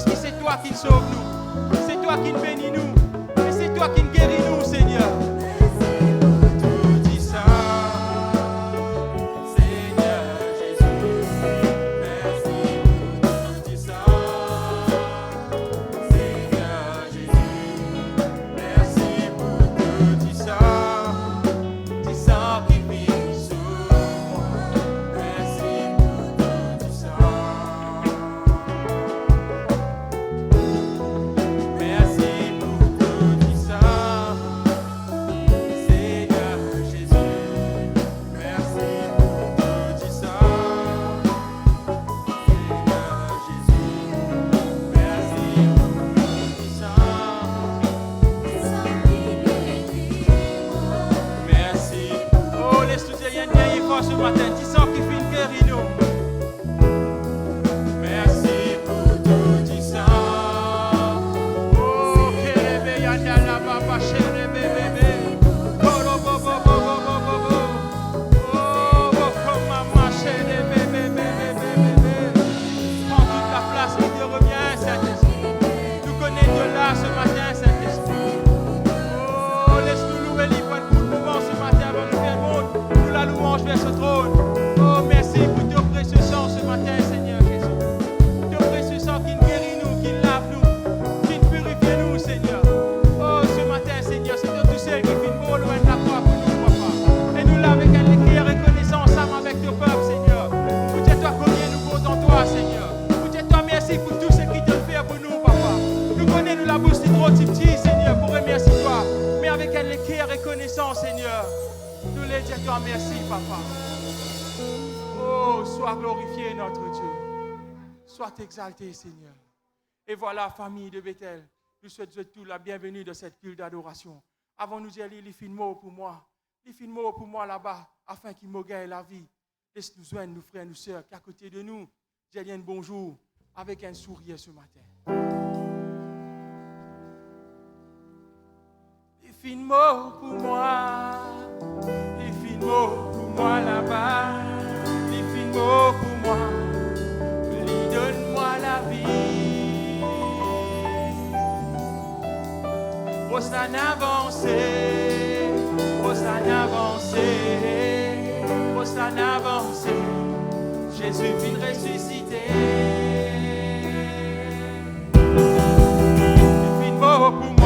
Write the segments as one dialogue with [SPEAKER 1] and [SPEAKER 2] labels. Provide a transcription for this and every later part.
[SPEAKER 1] que c'est toi qui nous sauves nous. C'est toi qui nous bénis nous. Et c'est toi qui nous guéris nous, Seigneur. Ce matin, tu sens qu'il fait une guérir nous. Merci pour tout, tu sens. Oh, kérébé, yanda la papa, chérébé, bébé. Bolo, bo, bo, bo, bo, bo, bo, bo. Oh, oh, comme maman, chérébé, bébé, bébé, bébé. Prends toute la place qui te revient, Saint-Esprit. Nous connaissons de là ce matin, Saint-Esprit. Oh, laisse-nous louer les points de mouvement ce matin avant le bien monde. Nous la louange vers ce trône. Oh, merci pour ton précieux sang ce matin, Seigneur Jésus. Ton précieux sang qui nous guérit nous, qui nous lave nous, qui nous purifie nous, Seigneur. Oh, ce matin, Seigneur, c'est ton douceur qui fait beau loin de la croix pour nous, papa. Et nous là avec un cri reconnaissance, âme avec ton peuple, Seigneur. Pour dire toi combien nous comptons toi, Seigneur. Pour dire toi merci pour tout ce qui te fait pour nous, papa. Nous connaissons la bouche de trop petit, Seigneur, pour remercier toi. Mais avec un cri reconnaissance, Seigneur. Nous les disons toi merci, papa. Oh, sois glorifié, notre Dieu. Sois exalté, Seigneur. Et voilà, famille de Bethel, nous souhaitons tous la bienvenue de cette culte d'adoration. Avant nous dire, les fins mots pour moi. Les fins mots pour moi là-bas, afin qu'il me gagne la vie. Laisse-nous joindre, nos frères, nos sœurs, qui à côté de nous, j'ai un bonjour, avec un sourire ce matin. Les fins mots pour moi. Les fins mots pour moi là-bas, les fins mots pour moi, lui donne-moi la vie. Hosanna avancé, Hosanna avancé, Hosanna avancé, Jésus vient ressusciter. Les fins mots pour moi.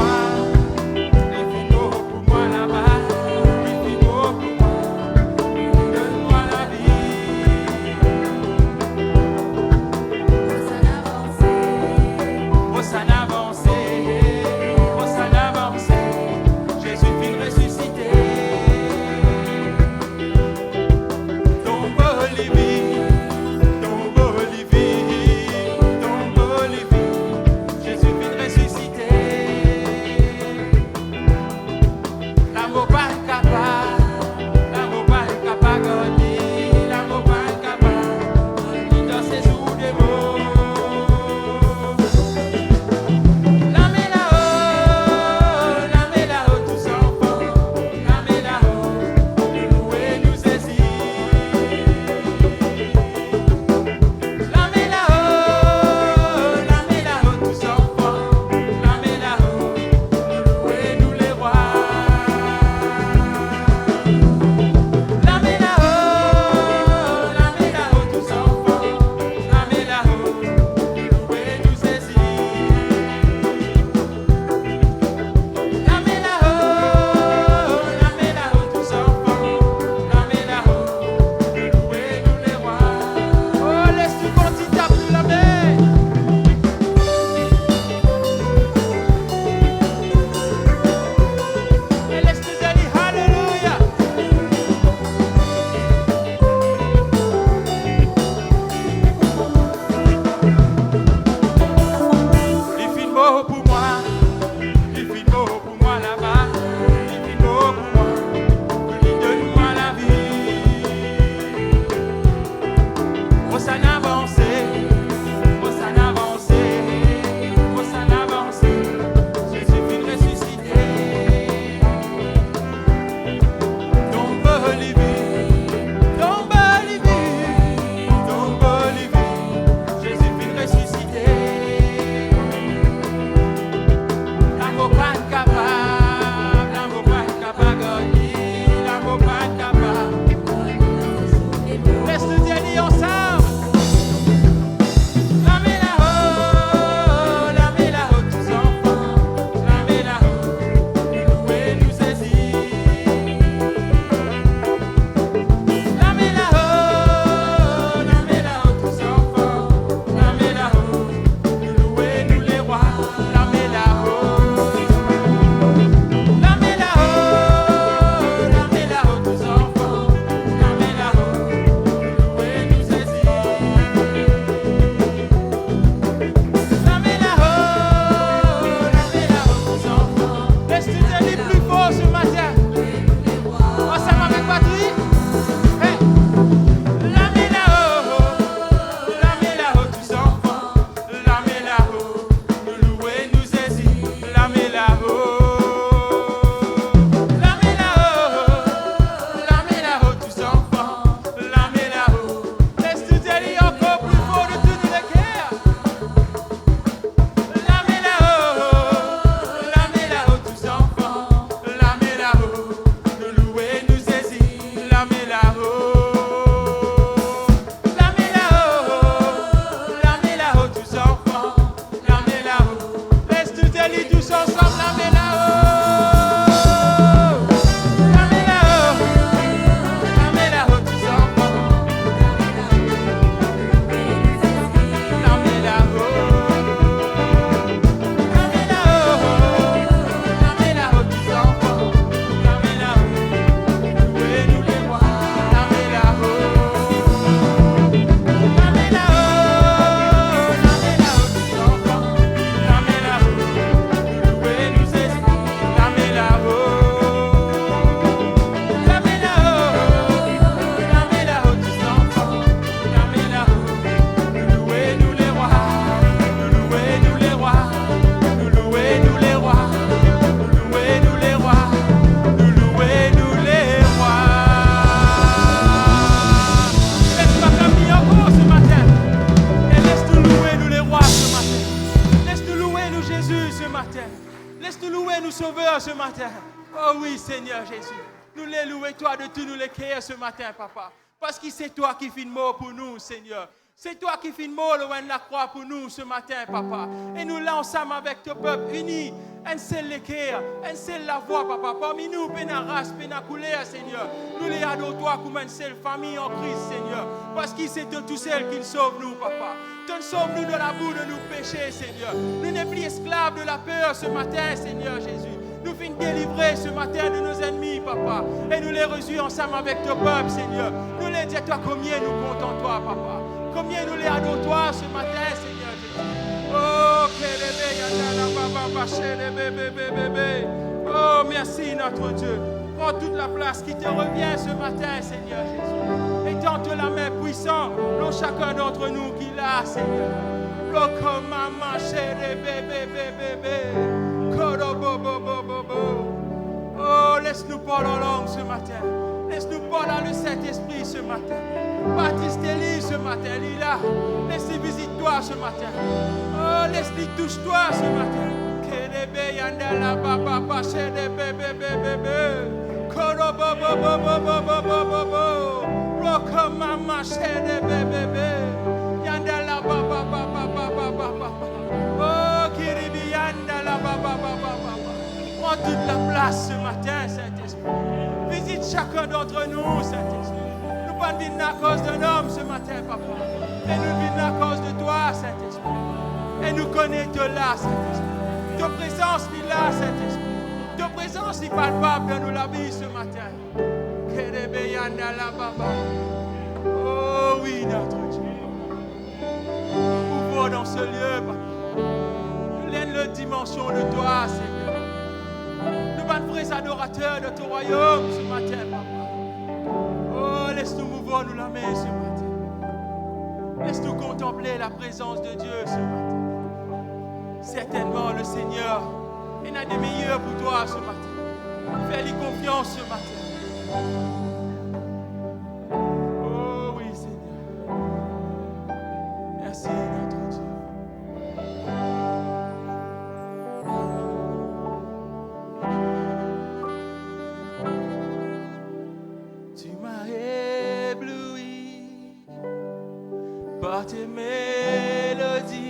[SPEAKER 1] ce matin. Oh oui, Seigneur Jésus. Nous les louons, toi, de tout nous les créer ce matin, papa. Parce que c'est toi qui fais mort pour nous, Seigneur. C'est toi qui fais mort loin de la croix pour nous ce matin, papa. Et nous là ensemble avec ton peuple uni. Un seul l'équerre, un seul la voix, papa. Parmi nous, pena race, pena couleur, Seigneur. Nous les adorons toi comme une seule famille en Christ, Seigneur. Parce que c'est tout seul qui sauve nous, papa. Tu sauves-nous de la boue de nos péchés, Seigneur. Nous n'sommes plus esclaves de la peur ce matin, Seigneur Jésus. Nous finissons délivrer ce matin de nos ennemis, papa. Et nous les reçus ensemble avec ton peuple, Seigneur. Nous les disons, toi, combien nous comptons toi, papa. Combien nous les adorons toi ce matin, Seigneur Jésus. Oh, oh, merci notre Dieu. Prends toute la place qui te revient ce matin, Seigneur Jésus. Et tente la main puissante dans chacun d'entre nous qui l'a, Seigneur. Oh, laisse-nous parler en langue ce matin. Laisse-nous parler le Saint-Esprit ce matin. Baptiste Élie ce matin, Lila. Laisse-lui visite-toi ce matin. Oh, laisse-lui touche-toi ce matin. Kerebe yandala baba bache de bébé bébé. Koro bo bo bo bo bo bo bo bo bo. Roko mama che de bébé. Yandala baba baba baba baba. Oh, kiribi yandala baba baba baba. Prends toute la place ce matin, Saint-Esprit. Visite chacun d'entre nous, Saint-Esprit. Nous ne vivons pas à cause d'un homme ce matin, papa. Et nous vivons à cause de toi, Saint-Esprit. Et nous connaissons là, Saint-Esprit. Ta présence est là, Saint-Esprit. Ta présence est palpable dans nous la vie ce matin. Oh oui, notre Dieu. Ouvre dans ce lieu, papa. Nous l'avons la dimension de toi, Seigneur. Nous sommes vrais adorateurs de ton royaume ce matin, papa. Oh, laisse-nous mouvoir nous la main ce matin. Laisse-nous contempler la présence de Dieu ce matin. Certainement, le Seigneur il a des meilleurs pour toi ce matin. Fais-lui confiance ce matin. Oh oui, Seigneur. Merci, notre Dieu. Tu m'as ébloui par tes mélodies.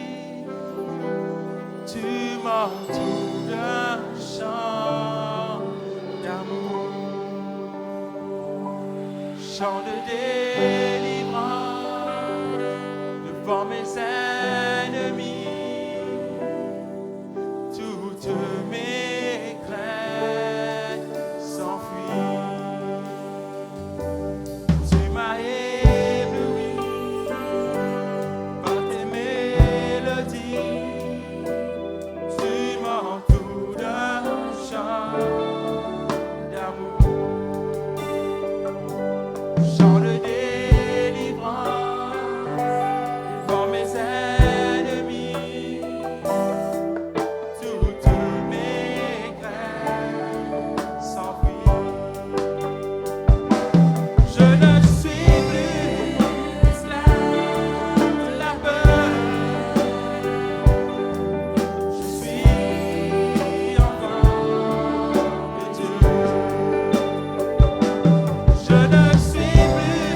[SPEAKER 1] Tu m'entoures d'un chant d'amour, chant de délivrance devant mes ennemis. Toutes mes craintes s'enfuient. Tu m'as ébloui par tes mélodies. Je ne suis plus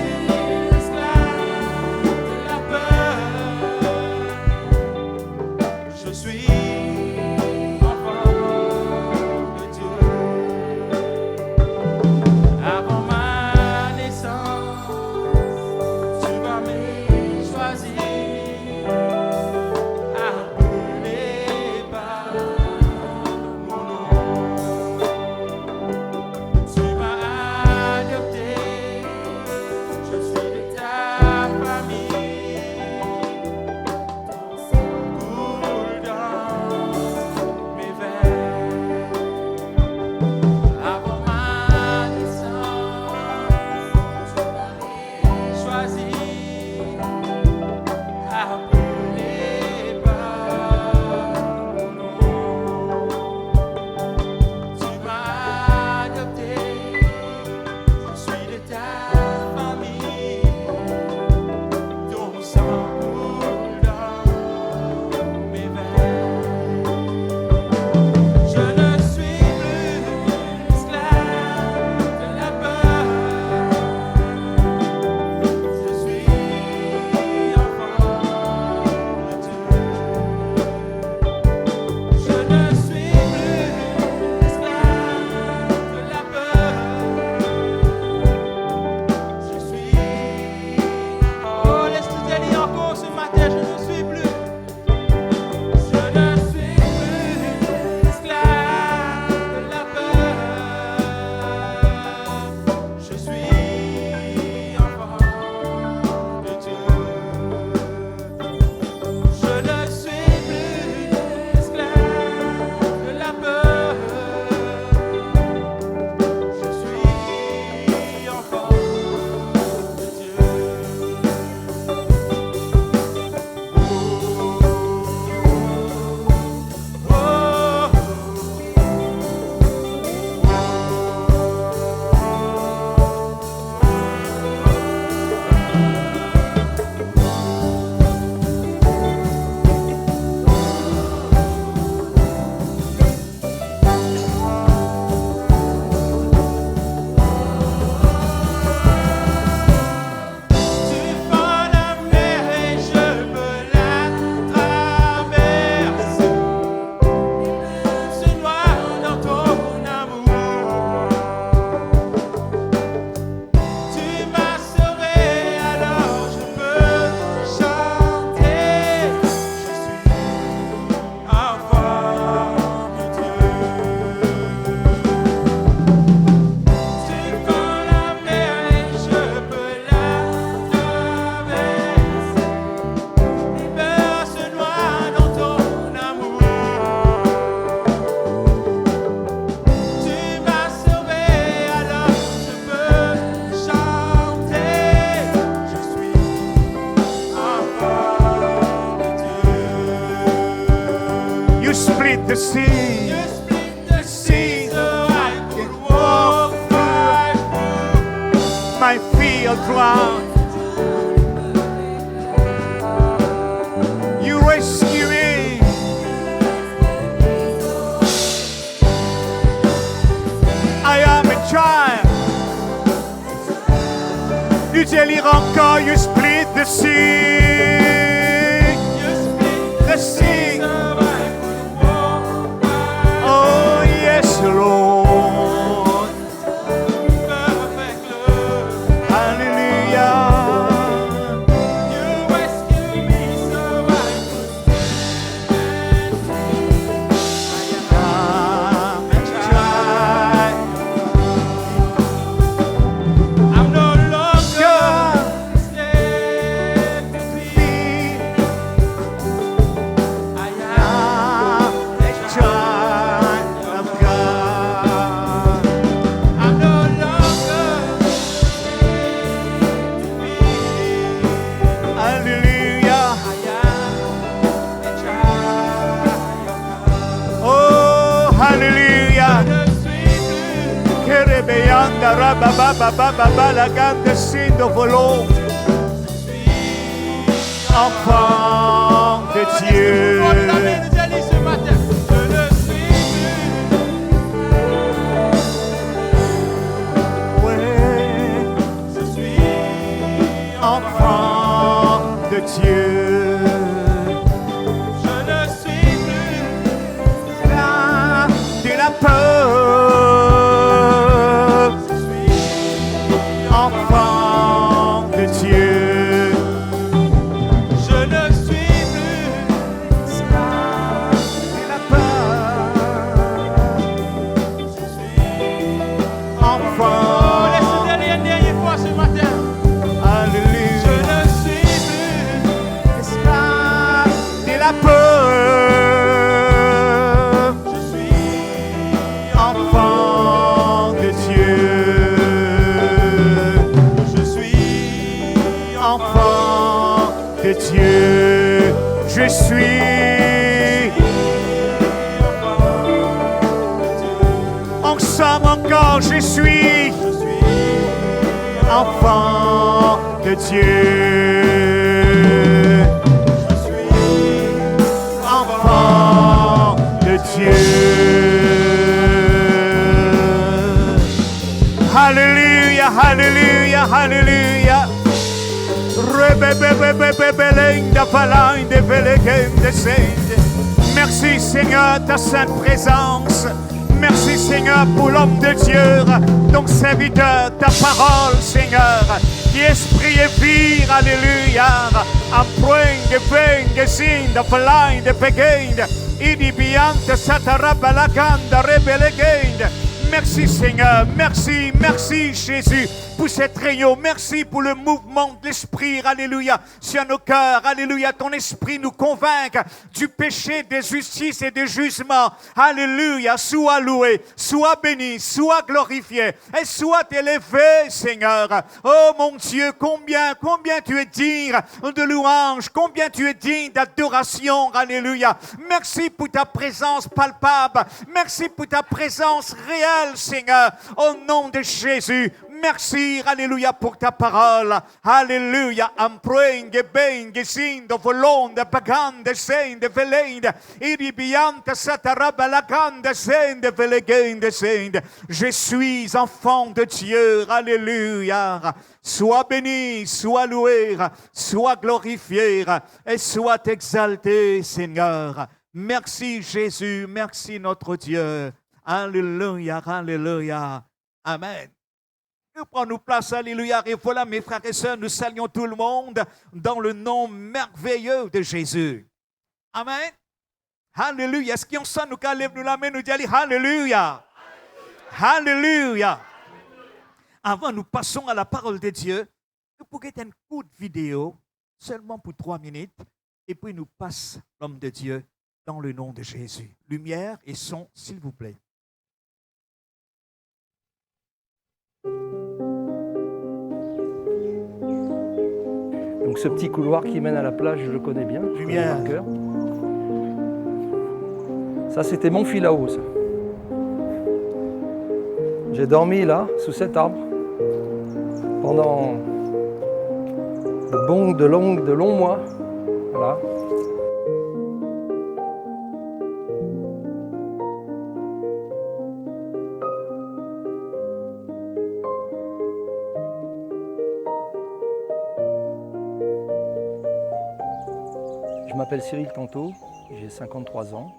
[SPEAKER 1] sea.
[SPEAKER 2] You split the sea so I could walk right through.
[SPEAKER 1] My feet are drowned. You rescue me. I am a child. You délire encore, you split the sea.
[SPEAKER 2] You split
[SPEAKER 1] The sea.
[SPEAKER 2] so I could walk right
[SPEAKER 1] Oh, yes, Lord.
[SPEAKER 2] through. Perfect love.
[SPEAKER 1] Hallelujah.
[SPEAKER 2] You rescue me so I could stand free.
[SPEAKER 1] I'm a child.
[SPEAKER 2] I'm no longer a slave to fear. I am
[SPEAKER 1] I'm a child of God.
[SPEAKER 2] I'm no longer a slave to fear.
[SPEAKER 1] Hallelujah.
[SPEAKER 2] I am a child of God.
[SPEAKER 1] Oh, hallelujah.
[SPEAKER 2] Je suis plus,
[SPEAKER 1] Kerebeanda rabababababa la gande sindo volo.
[SPEAKER 2] je suis
[SPEAKER 1] Enfant de
[SPEAKER 2] Oh,
[SPEAKER 1] Dieu.
[SPEAKER 2] la main nous a dit ce matin, je ne suis
[SPEAKER 1] Ouais,
[SPEAKER 2] plus, je suis
[SPEAKER 1] enfant de Dieu.
[SPEAKER 2] Je ne suis plus,
[SPEAKER 1] Là, de la peur.
[SPEAKER 2] je suis
[SPEAKER 1] Enfant de Dieu.
[SPEAKER 2] Je ne suis plus,
[SPEAKER 1] De la peur.
[SPEAKER 2] je suis Oh,
[SPEAKER 1] Enfant.
[SPEAKER 2] laisse derrière une dernière fois ce matin. Je
[SPEAKER 1] Alléluia.
[SPEAKER 2] ne suis plus,
[SPEAKER 1] Esclave de la peur.
[SPEAKER 2] je suis
[SPEAKER 1] Enfant de Dieu.
[SPEAKER 2] Je suis
[SPEAKER 1] Enfant de Dieu. Je suis ensemble encore. Je suis enfant de Dieu. Enfant de Dieu. Hallelujah, hallelujah, hallelujah. Merci Seigneur, ta sainte présence. Merci Seigneur pour l'homme de Dieu, ton serviteur, ta parole Seigneur, qui esprit et vie, alléluia. Amprende, venge, sinda, falainde, pegainde, idibiante, satarabalaganda, rebelegende. Merci Seigneur, merci, merci Jésus pour cette réunion, merci pour le mouvement de l'Esprit, alléluia, sur nos cœurs, alléluia, ton Esprit nous convainc du péché, des justices et des jugements, alléluia, sois loué, sois béni, sois glorifié et sois élevé Seigneur. Oh mon Dieu, combien tu es digne de louange, combien tu es digne d'adoration, alléluia. Merci pour ta présence palpable, merci pour ta présence réelle Seigneur, au nom de Jésus. Merci, alléluia, pour ta parole. Alléluia. Amprenge, benge, sindo, volonde, pagande, sende, velende, iribiante, satarabalagande, sende, velegende, sende. Je suis enfant de Dieu. Alléluia. Sois béni, sois loué, sois glorifié et sois exalté, Seigneur. Merci, Jésus. Merci, notre Dieu. Alléluia, alléluia. Amen. Nous prenons place, alléluia, et voilà mes frères et sœurs, nous saluons tout le monde dans le nom merveilleux de Jésus. Amen. Alléluia. Est-ce qu'on sent nous lève-nous la main, nous dit alléluia. Alléluia. Avant nous passons à la parole de Dieu, nous pourrions une courte vidéo, seulement pour 3 minutes, et puis nous passe l'homme de Dieu dans le nom de Jésus. Lumière et son, s'il vous plaît.
[SPEAKER 3] Donc ce petit couloir qui mène à la plage, je le connais bien.
[SPEAKER 1] Lumière.
[SPEAKER 3] Par cœur. Ça, c'était mon fil à eau, ça. J'ai dormi là, sous cet arbre, pendant de longs mois. Voilà. Je m'appelle Cyril Tanto, j'ai 53 ans.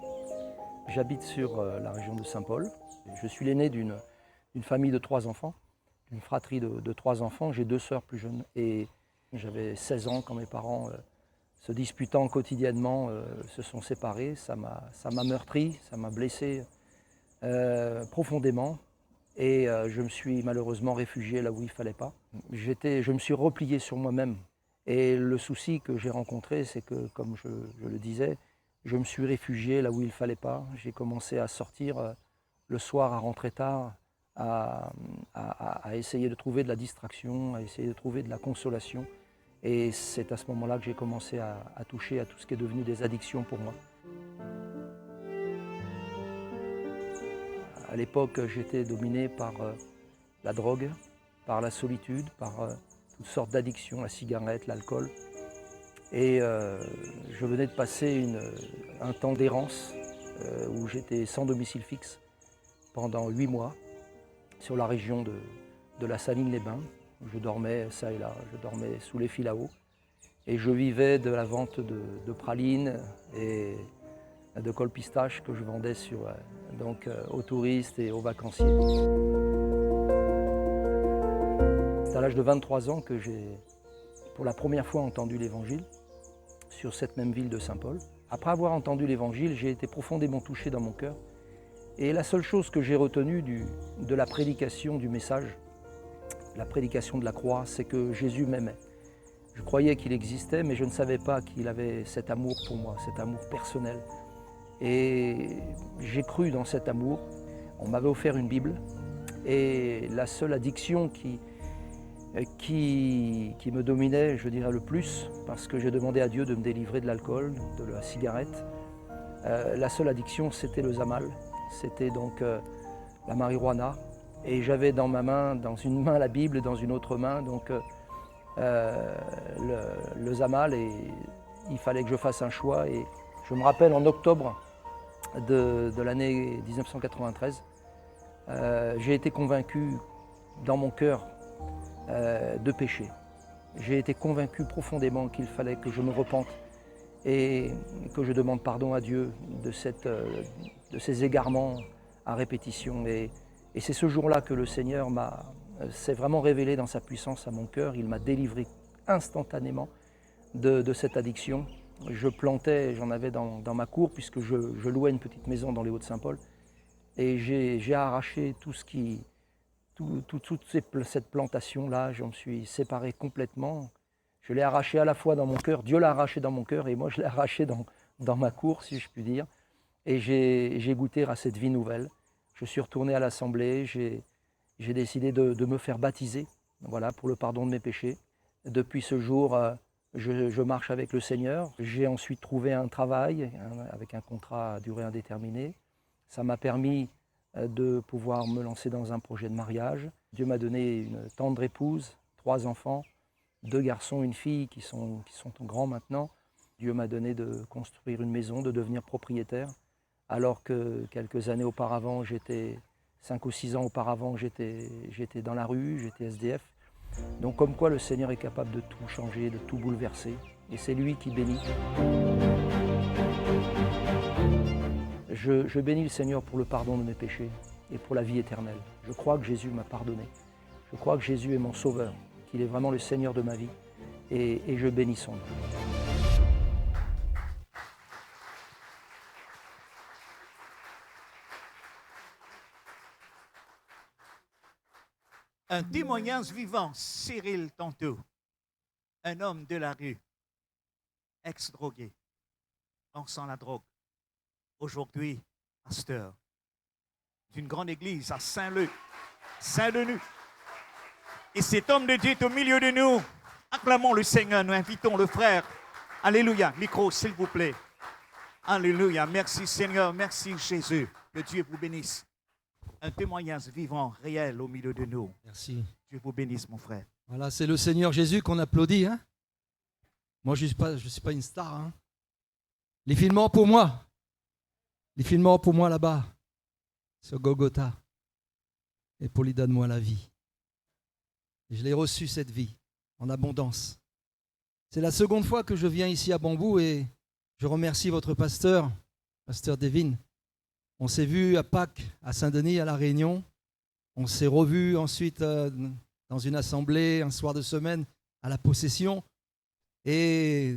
[SPEAKER 3] J'habite sur la région de Saint-Paul. Je suis l'aîné d'une famille de 3 enfants, d'une fratrie de 3 enfants. J'ai 2 sœurs plus jeunes et j'avais 16 ans quand mes parents, se disputant quotidiennement, se sont séparés. Ça m'a meurtri, ça m'a blessé profondément et je me suis malheureusement réfugié là où il ne fallait pas. Je me suis replié sur moi-même et le souci que j'ai rencontré, c'est que, comme je le disais, je me suis réfugié là où il ne fallait pas. J'ai commencé à sortir le soir, à rentrer tard, à essayer de trouver de la distraction, à essayer de trouver de la consolation. Et c'est à ce moment-là que j'ai commencé à toucher à tout ce qui est devenu des addictions pour moi. À l'époque, j'étais dominé par la drogue, par la solitude, par toutes sortes d'addictions, la cigarette, l'alcool. Et je venais de passer un temps d'errance où j'étais sans domicile fixe pendant 8 mois sur la région de la Saline-les-Bains. Je dormais ça et là, je dormais sous les fils à eau et je vivais de la vente de pralines et de colpistaches que je vendais aux touristes et aux vacanciers. C'est à l'âge de 23 ans que j'ai pour la première fois entendu l'Évangile sur cette même ville de Saint-Paul. Après avoir entendu l'Évangile, j'ai été profondément touché dans mon cœur. Et la seule chose que j'ai retenue de la prédication du message, la prédication de la croix, c'est que Jésus m'aimait. Je croyais qu'il existait, mais je ne savais pas qu'il avait cet amour pour moi, cet amour personnel. Et j'ai cru dans cet amour. On m'avait offert une Bible. Et la seule addiction qui me dominait, je dirais le plus, parce que j'ai demandé à Dieu de me délivrer de l'alcool, de la cigarette. La seule addiction, c'était le zamal, c'était donc la marijuana. Et j'avais dans une main la Bible et dans une autre main donc le zamal, et il fallait que je fasse un choix. Et je me rappelle en octobre de l'année 1993, j'ai été convaincu dans mon cœur de péché. J'ai été convaincu profondément qu'il fallait que je me repente et que je demande pardon à Dieu de ces égarements à répétition. Et c'est ce jour-là que le Seigneur s'est vraiment révélé dans sa puissance à mon cœur. Il m'a délivré instantanément de cette addiction. Je plantais, j'en avais dans ma cour, puisque je louais une petite maison dans les Hauts-de-Saint-Paul. Et j'ai arraché toute cette plantation-là, j'en suis séparé complètement. Je l'ai arraché à la fois dans mon cœur, Dieu l'a arraché dans mon cœur et moi je l'ai arraché dans ma cour, si je puis dire. Et j'ai goûté à cette vie nouvelle. Je suis retourné à l'Assemblée, j'ai décidé de me faire baptiser, voilà, pour le pardon de mes péchés. Depuis ce jour, je marche avec le Seigneur. J'ai ensuite trouvé un travail avec un contrat à durée indéterminée. Ça m'a permis de pouvoir me lancer dans un projet de mariage. Dieu m'a donné une tendre épouse, 3 enfants, 2 garçons, une fille qui sont grands maintenant. Dieu m'a donné de construire une maison, de devenir propriétaire, alors que quelques années auparavant, 5 ou 6 ans auparavant, j'étais dans la rue, j'étais SDF. Donc comme quoi le Seigneur est capable de tout changer, de tout bouleverser, et c'est lui qui bénit. Je bénis le Seigneur pour le pardon de mes péchés et pour la vie éternelle. Je crois que Jésus m'a pardonné. Je crois que Jésus est mon sauveur, qu'il est vraiment le Seigneur de ma vie, et je bénis son nom.
[SPEAKER 2] Un témoignage vivant, Cyril Tanto, un homme de la rue, ex-drogué, sans la drogue. Aujourd'hui, pasteur d'une grande église à Saint-Denis. Et cet homme de Dieu est au milieu de nous. Acclamons le Seigneur, nous invitons le frère. Alléluia. Micro, s'il vous plaît. Alléluia. Merci Seigneur. Merci Jésus. Que Dieu vous bénisse. Un témoignage vivant, réel au milieu de nous.
[SPEAKER 4] Merci.
[SPEAKER 2] Dieu vous bénisse, mon frère.
[SPEAKER 4] Voilà, c'est le Seigneur Jésus qu'on applaudit. Hein. Moi, je ne suis pas une star. Hein. Les filmants pour moi. Les filmants pour moi là-bas, sur Golgotha. Et pour lui donne-moi la vie. Et je l'ai reçu cette vie, en abondance. C'est la seconde fois que je viens ici à Bambou et je remercie votre pasteur, pasteur Devin. On s'est vu à Pâques, à Saint-Denis, à La Réunion. On s'est revus ensuite dans une assemblée, un soir de semaine, à la possession. Et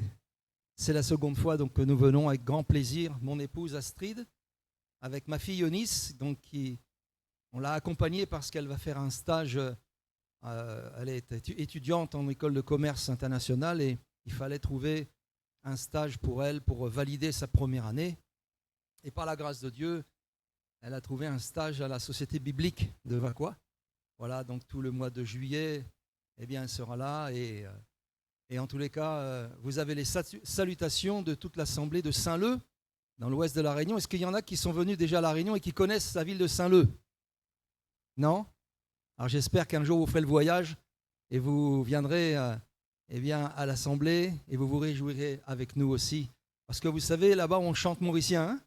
[SPEAKER 4] c'est la seconde fois donc, que nous venons avec grand plaisir, mon épouse Astrid, avec ma fille Eunice, donc, on l'a accompagnée parce qu'elle va faire un stage. Elle est étudiante en école de commerce internationale et il fallait trouver un stage pour elle pour valider sa première année. Et par la grâce de Dieu, elle a trouvé un stage à la Société biblique de Vacois. Voilà, donc tout le mois de juillet, eh bien, elle sera là. Et en tous les cas, vous avez les salutations de toute l'assemblée de Saint-Leu, dans l'ouest de La Réunion. Est-ce qu'il y en a qui sont venus déjà à La Réunion et qui connaissent la ville de Saint-Leu? Non? Alors j'espère qu'un jour vous ferez le voyage et vous viendrez eh bien, à l'assemblée et vous vous réjouirez avec nous aussi. Parce que vous savez, là-bas, on chante mauricien.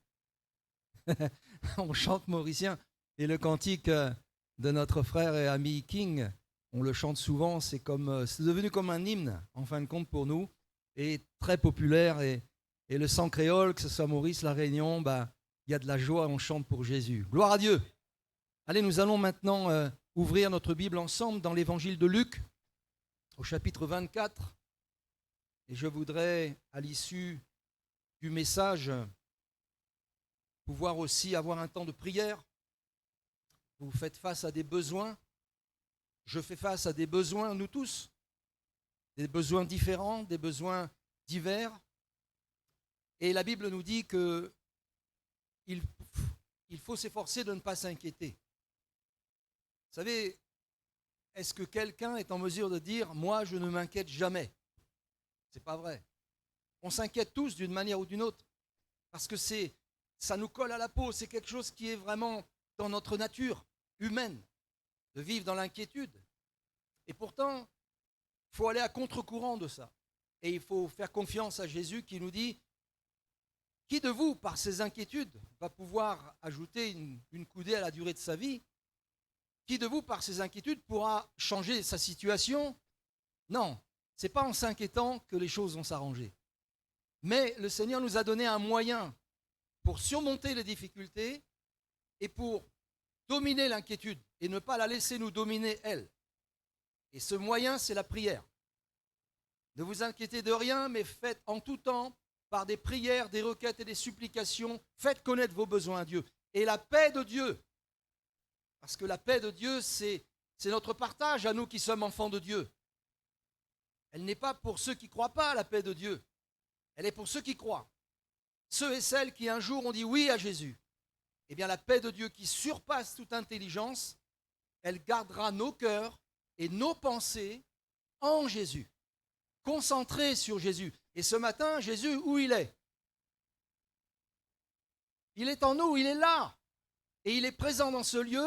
[SPEAKER 4] Hein. On chante mauricien. Et le cantique de notre frère et ami King, on le chante souvent. C'est devenu comme un hymne, en fin de compte, pour nous. Et très populaire. Et le sang créole, que ce soit Maurice, La Réunion, il y a de la joie, on chante pour Jésus. Gloire à Dieu. Allez, nous allons maintenant ouvrir notre Bible ensemble dans l'évangile de Luc, au chapitre 24. Et je voudrais, à l'issue du message, pouvoir aussi avoir un temps de prière. Vous faites face à des besoins. Je fais face à des besoins, nous tous. Des besoins différents, des besoins divers. Et la Bible nous dit qu'il faut s'efforcer de ne pas s'inquiéter. Vous savez, est-ce que quelqu'un est en mesure de dire « Moi, je ne m'inquiète jamais ». Ce n'est pas vrai. On s'inquiète tous d'une manière ou d'une autre, parce que ça nous colle à la peau, c'est quelque chose qui est vraiment dans notre nature humaine, de vivre dans l'inquiétude. Et pourtant, il faut aller à contre-courant de ça. Et il faut faire confiance à Jésus qui nous dit « Qui de vous, par ses inquiétudes, va pouvoir ajouter une coudée à la durée de sa vie ? Qui de vous, par ses inquiétudes, pourra changer sa situation? Non, ce n'est pas en s'inquiétant que les choses vont s'arranger. Mais le Seigneur nous a donné un moyen pour surmonter les difficultés et pour dominer l'inquiétude et ne pas la laisser nous dominer, elle. Et ce moyen, c'est la prière. Ne vous inquiétez de rien, mais faites en tout temps, par des prières, des requêtes et des supplications, faites connaître vos besoins à Dieu. Et la paix de Dieu, parce que la paix de Dieu, c'est notre partage à nous qui sommes enfants de Dieu. Elle n'est pas pour ceux qui ne croient pas à la paix de Dieu. Elle est pour ceux qui croient. Ceux et celles qui un jour ont dit oui à Jésus. Eh bien, la paix de Dieu qui surpasse toute intelligence, elle gardera nos cœurs et nos pensées en Jésus. Concentrés sur Jésus. Et ce matin, Jésus, où il est? Il est en nous, il est là. Et il est présent dans ce lieu.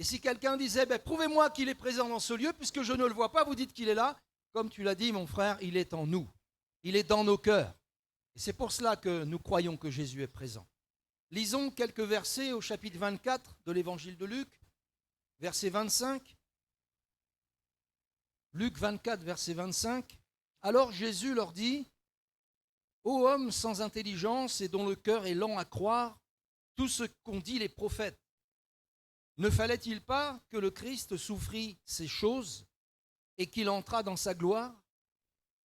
[SPEAKER 4] Et si quelqu'un disait, prouvez-moi qu'il est présent dans ce lieu, puisque je ne le vois pas, vous dites qu'il est là. Comme tu l'as dit, mon frère, il est en nous. Il est dans nos cœurs. Et c'est pour cela que nous croyons que Jésus est présent. Lisons quelques versets au chapitre 24 de l'évangile de Luc, verset 25. Luc 24, verset 25. Alors Jésus leur dit, ô homme sans intelligence et dont le cœur est lent à croire tout ce qu'ont dit les prophètes. Ne fallait-il pas que le Christ souffrit ces choses et qu'il entrât dans sa gloire?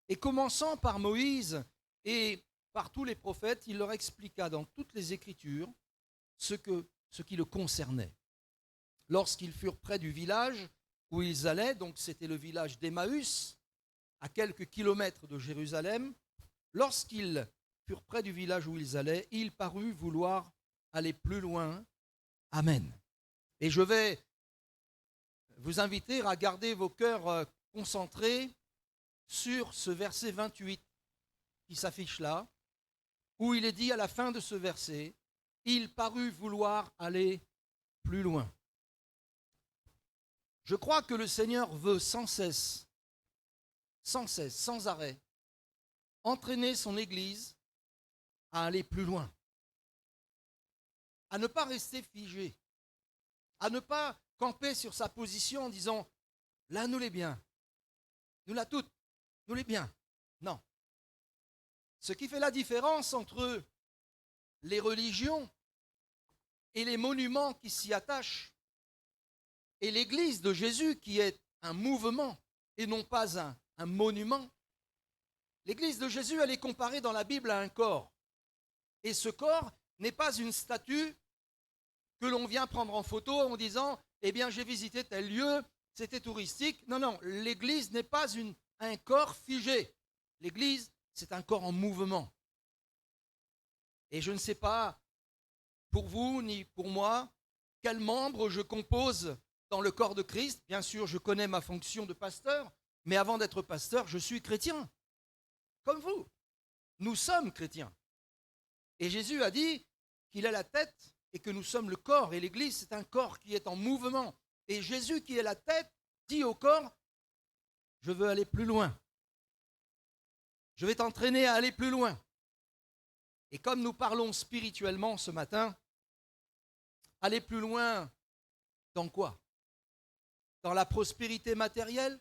[SPEAKER 4] Et commençant par Moïse et par tous les prophètes, il leur expliqua dans toutes les Écritures ce qui le concernait. Lorsqu'ils furent près du village où ils allaient, donc c'était le village d'Emmaüs, à quelques kilomètres de Jérusalem, lorsqu'ils furent près du village où ils allaient, il parut vouloir aller plus loin. Amen. Et je vais vous inviter à garder vos cœurs concentrés sur ce verset 28 qui s'affiche là, où il est dit à la fin de ce verset, il parut vouloir aller plus loin. Je crois que le Seigneur veut sans cesse, sans arrêt, entraîner son Église à aller plus loin, à ne pas rester figé, à ne pas camper sur sa position en disant « là, nous les bien, nous la toutes, nous les bien ». Non. Ce qui fait la différence entre les religions et les monuments qui s'y attachent, et l'Église de Jésus qui est un mouvement et non pas un monument, l'Église de Jésus, elle est comparée dans la Bible à un corps. Et ce corps n'est pas une statue que l'on vient prendre en photo en disant « eh bien, j'ai visité tel lieu, c'était touristique ». Non, non, l'Église n'est pas un corps figé. L'Église, c'est un corps en mouvement. Et je ne sais pas, pour vous ni pour moi, quels membres je compose dans le corps de Christ. Bien sûr, je connais ma fonction de pasteur, mais avant d'être pasteur, je suis chrétien, comme vous. Nous sommes chrétiens. Et Jésus a dit qu'il est la tête et que nous sommes le corps. Et l'Église, c'est un corps qui est en mouvement. Et Jésus, qui est la tête, dit au corps, je veux aller plus loin. Je vais t'entraîner à aller plus loin. Et comme nous parlons spirituellement ce matin, aller plus loin dans quoi? Dans la prospérité matérielle?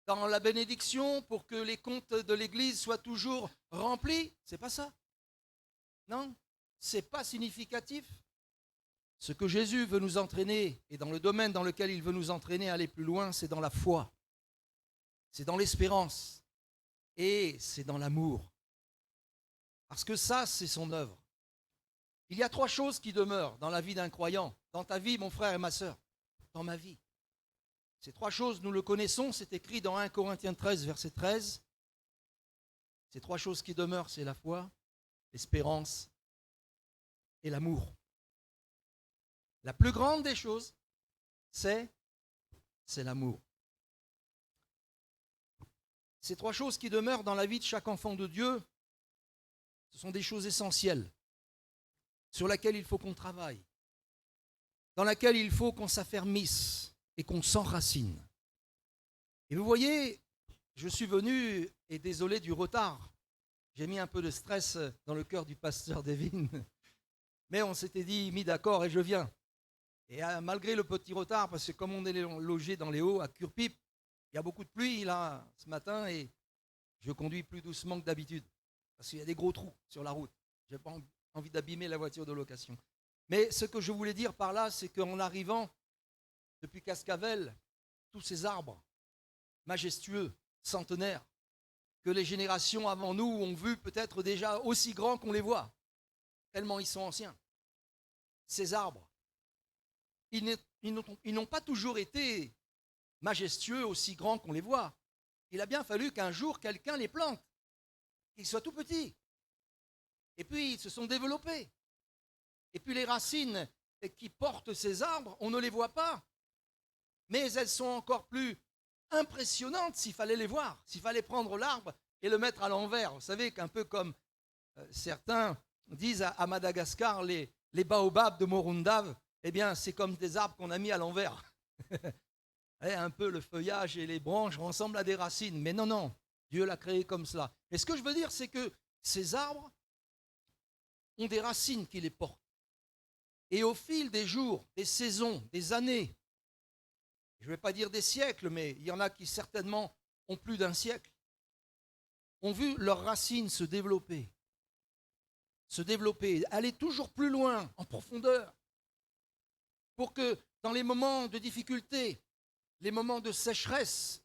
[SPEAKER 4] Dans la bénédiction pour que les comptes de l'Église soient toujours remplis? C'est pas ça. Non, c'est pas significatif. Ce que Jésus veut nous entraîner, et dans le domaine dans lequel il veut nous entraîner à aller plus loin, c'est dans la foi, c'est dans l'espérance, et c'est dans l'amour. Parce que ça, c'est son œuvre. Il y a 3 choses qui demeurent dans la vie d'un croyant, dans ta vie, mon frère et ma sœur, dans ma vie. Ces 3 choses, nous le connaissons, c'est écrit dans 1 Corinthiens 13, verset 13. Ces 3 choses qui demeurent, c'est la foi, l'espérance et l'amour. La plus grande des choses, c'est l'amour. Ces 3 choses qui demeurent dans la vie de chaque enfant de Dieu, ce sont des choses essentielles sur lesquelles il faut qu'on travaille, dans lesquelles il faut qu'on s'affermisse et qu'on s'enracine. Et vous voyez, je suis venu, et désolé du retard, j'ai mis un peu de stress dans le cœur du pasteur Devin, mais on s'était mis d'accord et je viens. Et malgré le petit retard, parce que comme on est logé dans les Hauts, à Curpipe, il y a beaucoup de pluie là ce matin et je conduis plus doucement que d'habitude, parce qu'il y a des gros trous sur la route. Je n'ai pas envie d'abîmer la voiture de location. Mais ce que je voulais dire par là, c'est qu'en arrivant depuis Cascavel, tous ces arbres majestueux, centenaires, que les générations avant nous ont vu peut-être déjà aussi grands qu'on les voit, tellement ils sont anciens. Ces arbres, ils n'ont pas toujours été majestueux, aussi grands qu'on les voit. Il a bien fallu qu'un jour quelqu'un les plante, qu'ils soient tout petits. Et puis ils se sont développés. Et puis les racines qui portent ces arbres, on ne les voit pas. Mais elles sont encore plus impressionnantes s'il fallait les voir, s'il fallait prendre l'arbre et le mettre à l'envers. Vous savez qu'un peu comme certains disent à Madagascar, les baobabs de Morundave, eh bien c'est comme des arbres qu'on a mis à l'envers. Un peu le feuillage et les branches ressemblent à des racines. Mais non, non, Dieu l'a créé comme cela. Et ce que je veux dire, c'est que ces arbres ont des racines qui les portent. Et au fil des jours, des saisons, des années, je ne vais pas dire des siècles, mais il y en a qui certainement ont plus d'un siècle, ont vu leurs racines se développer, aller toujours plus loin, en profondeur, pour que dans les moments de difficulté, les moments de sécheresse,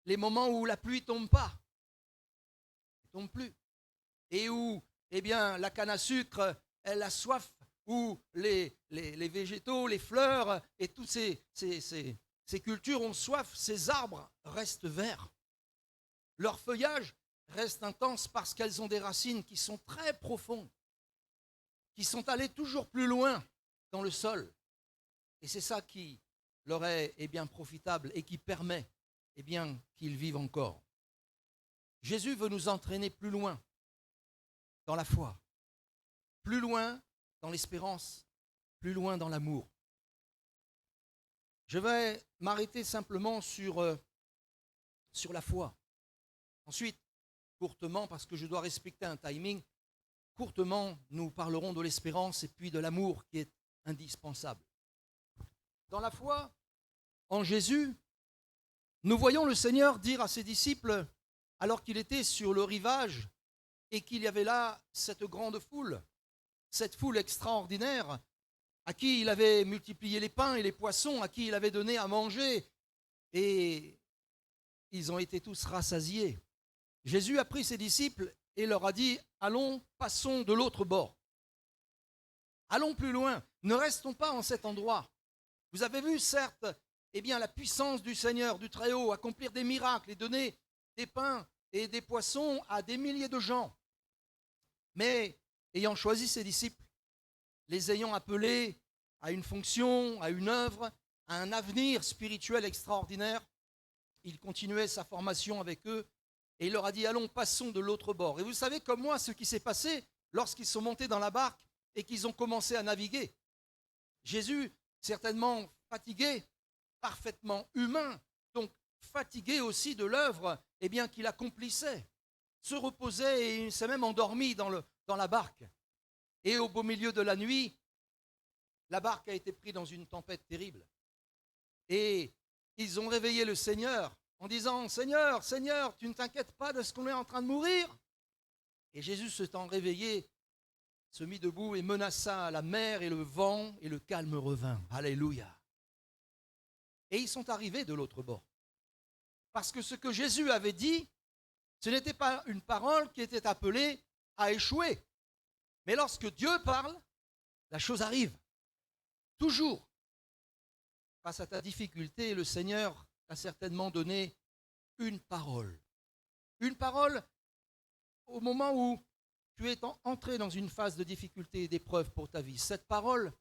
[SPEAKER 4] les moments où la pluie ne tombe pas, ne tombe plus, et où eh bien, la canne à sucre, elle a soif, où les végétaux, les fleurs et toutes ces cultures ont soif, ces arbres restent verts. Leur feuillage reste intense parce qu'elles ont des racines qui sont très profondes, qui sont allées toujours plus loin dans le sol. Et c'est ça qui leur est bien profitable et qui permet bien qu'ils vivent encore. Jésus veut nous entraîner plus loin dans la foi, plus loin dans l'espérance, plus loin dans l'amour. Je vais m'arrêter simplement sur la foi. Ensuite, courtement, parce que je dois respecter un timing, courtement, nous parlerons de l'espérance et puis de l'amour qui est indispensable. Dans la foi, en Jésus, nous voyons le Seigneur dire à ses disciples, alors qu'il était sur le rivage et qu'il y avait là cette grande foule, cette foule extraordinaire, à qui il avait multiplié les pains et les poissons, à qui il avait donné à manger, et ils ont été tous rassasiés. Jésus a pris ses disciples et leur a dit, allons, passons de l'autre bord. Allons plus loin, ne restons pas en cet endroit. Vous avez vu, certes, la puissance du Seigneur, du Très-Haut, accomplir des miracles et donner des pains et des poissons à des milliers de gens. Mais, ayant choisi ses disciples, les ayant appelés à une fonction, à une œuvre, à un avenir spirituel extraordinaire, il continuait sa formation avec eux et il leur a dit, allons, passons de l'autre bord. Et vous savez comme moi ce qui s'est passé lorsqu'ils sont montés dans la barque et qu'ils ont commencé à naviguer. Jésus, certainement fatigué, parfaitement humain, donc fatigué aussi de l'œuvre qu'il accomplissait, se reposait et il s'est même endormi dans la barque. Et au beau milieu de la nuit, la barque a été prise dans une tempête terrible. Et ils ont réveillé le Seigneur en disant, Seigneur, Seigneur, tu ne t'inquiètes pas de ce qu'on est en train de mourir? Et Jésus, s'étant réveillé, se mit debout et menaça la mer et le vent, et le calme revint. Alléluia. Et ils sont arrivés de l'autre bord. Parce que ce que Jésus avait dit, ce n'était pas une parole qui était appelée à échouer. Mais lorsque Dieu parle, la chose arrive. Toujours. Face à ta difficulté, le Seigneur t'a certainement donné une parole. Une parole au moment où tu es entré dans une phase de difficulté et d'épreuve pour ta vie. Cette parole,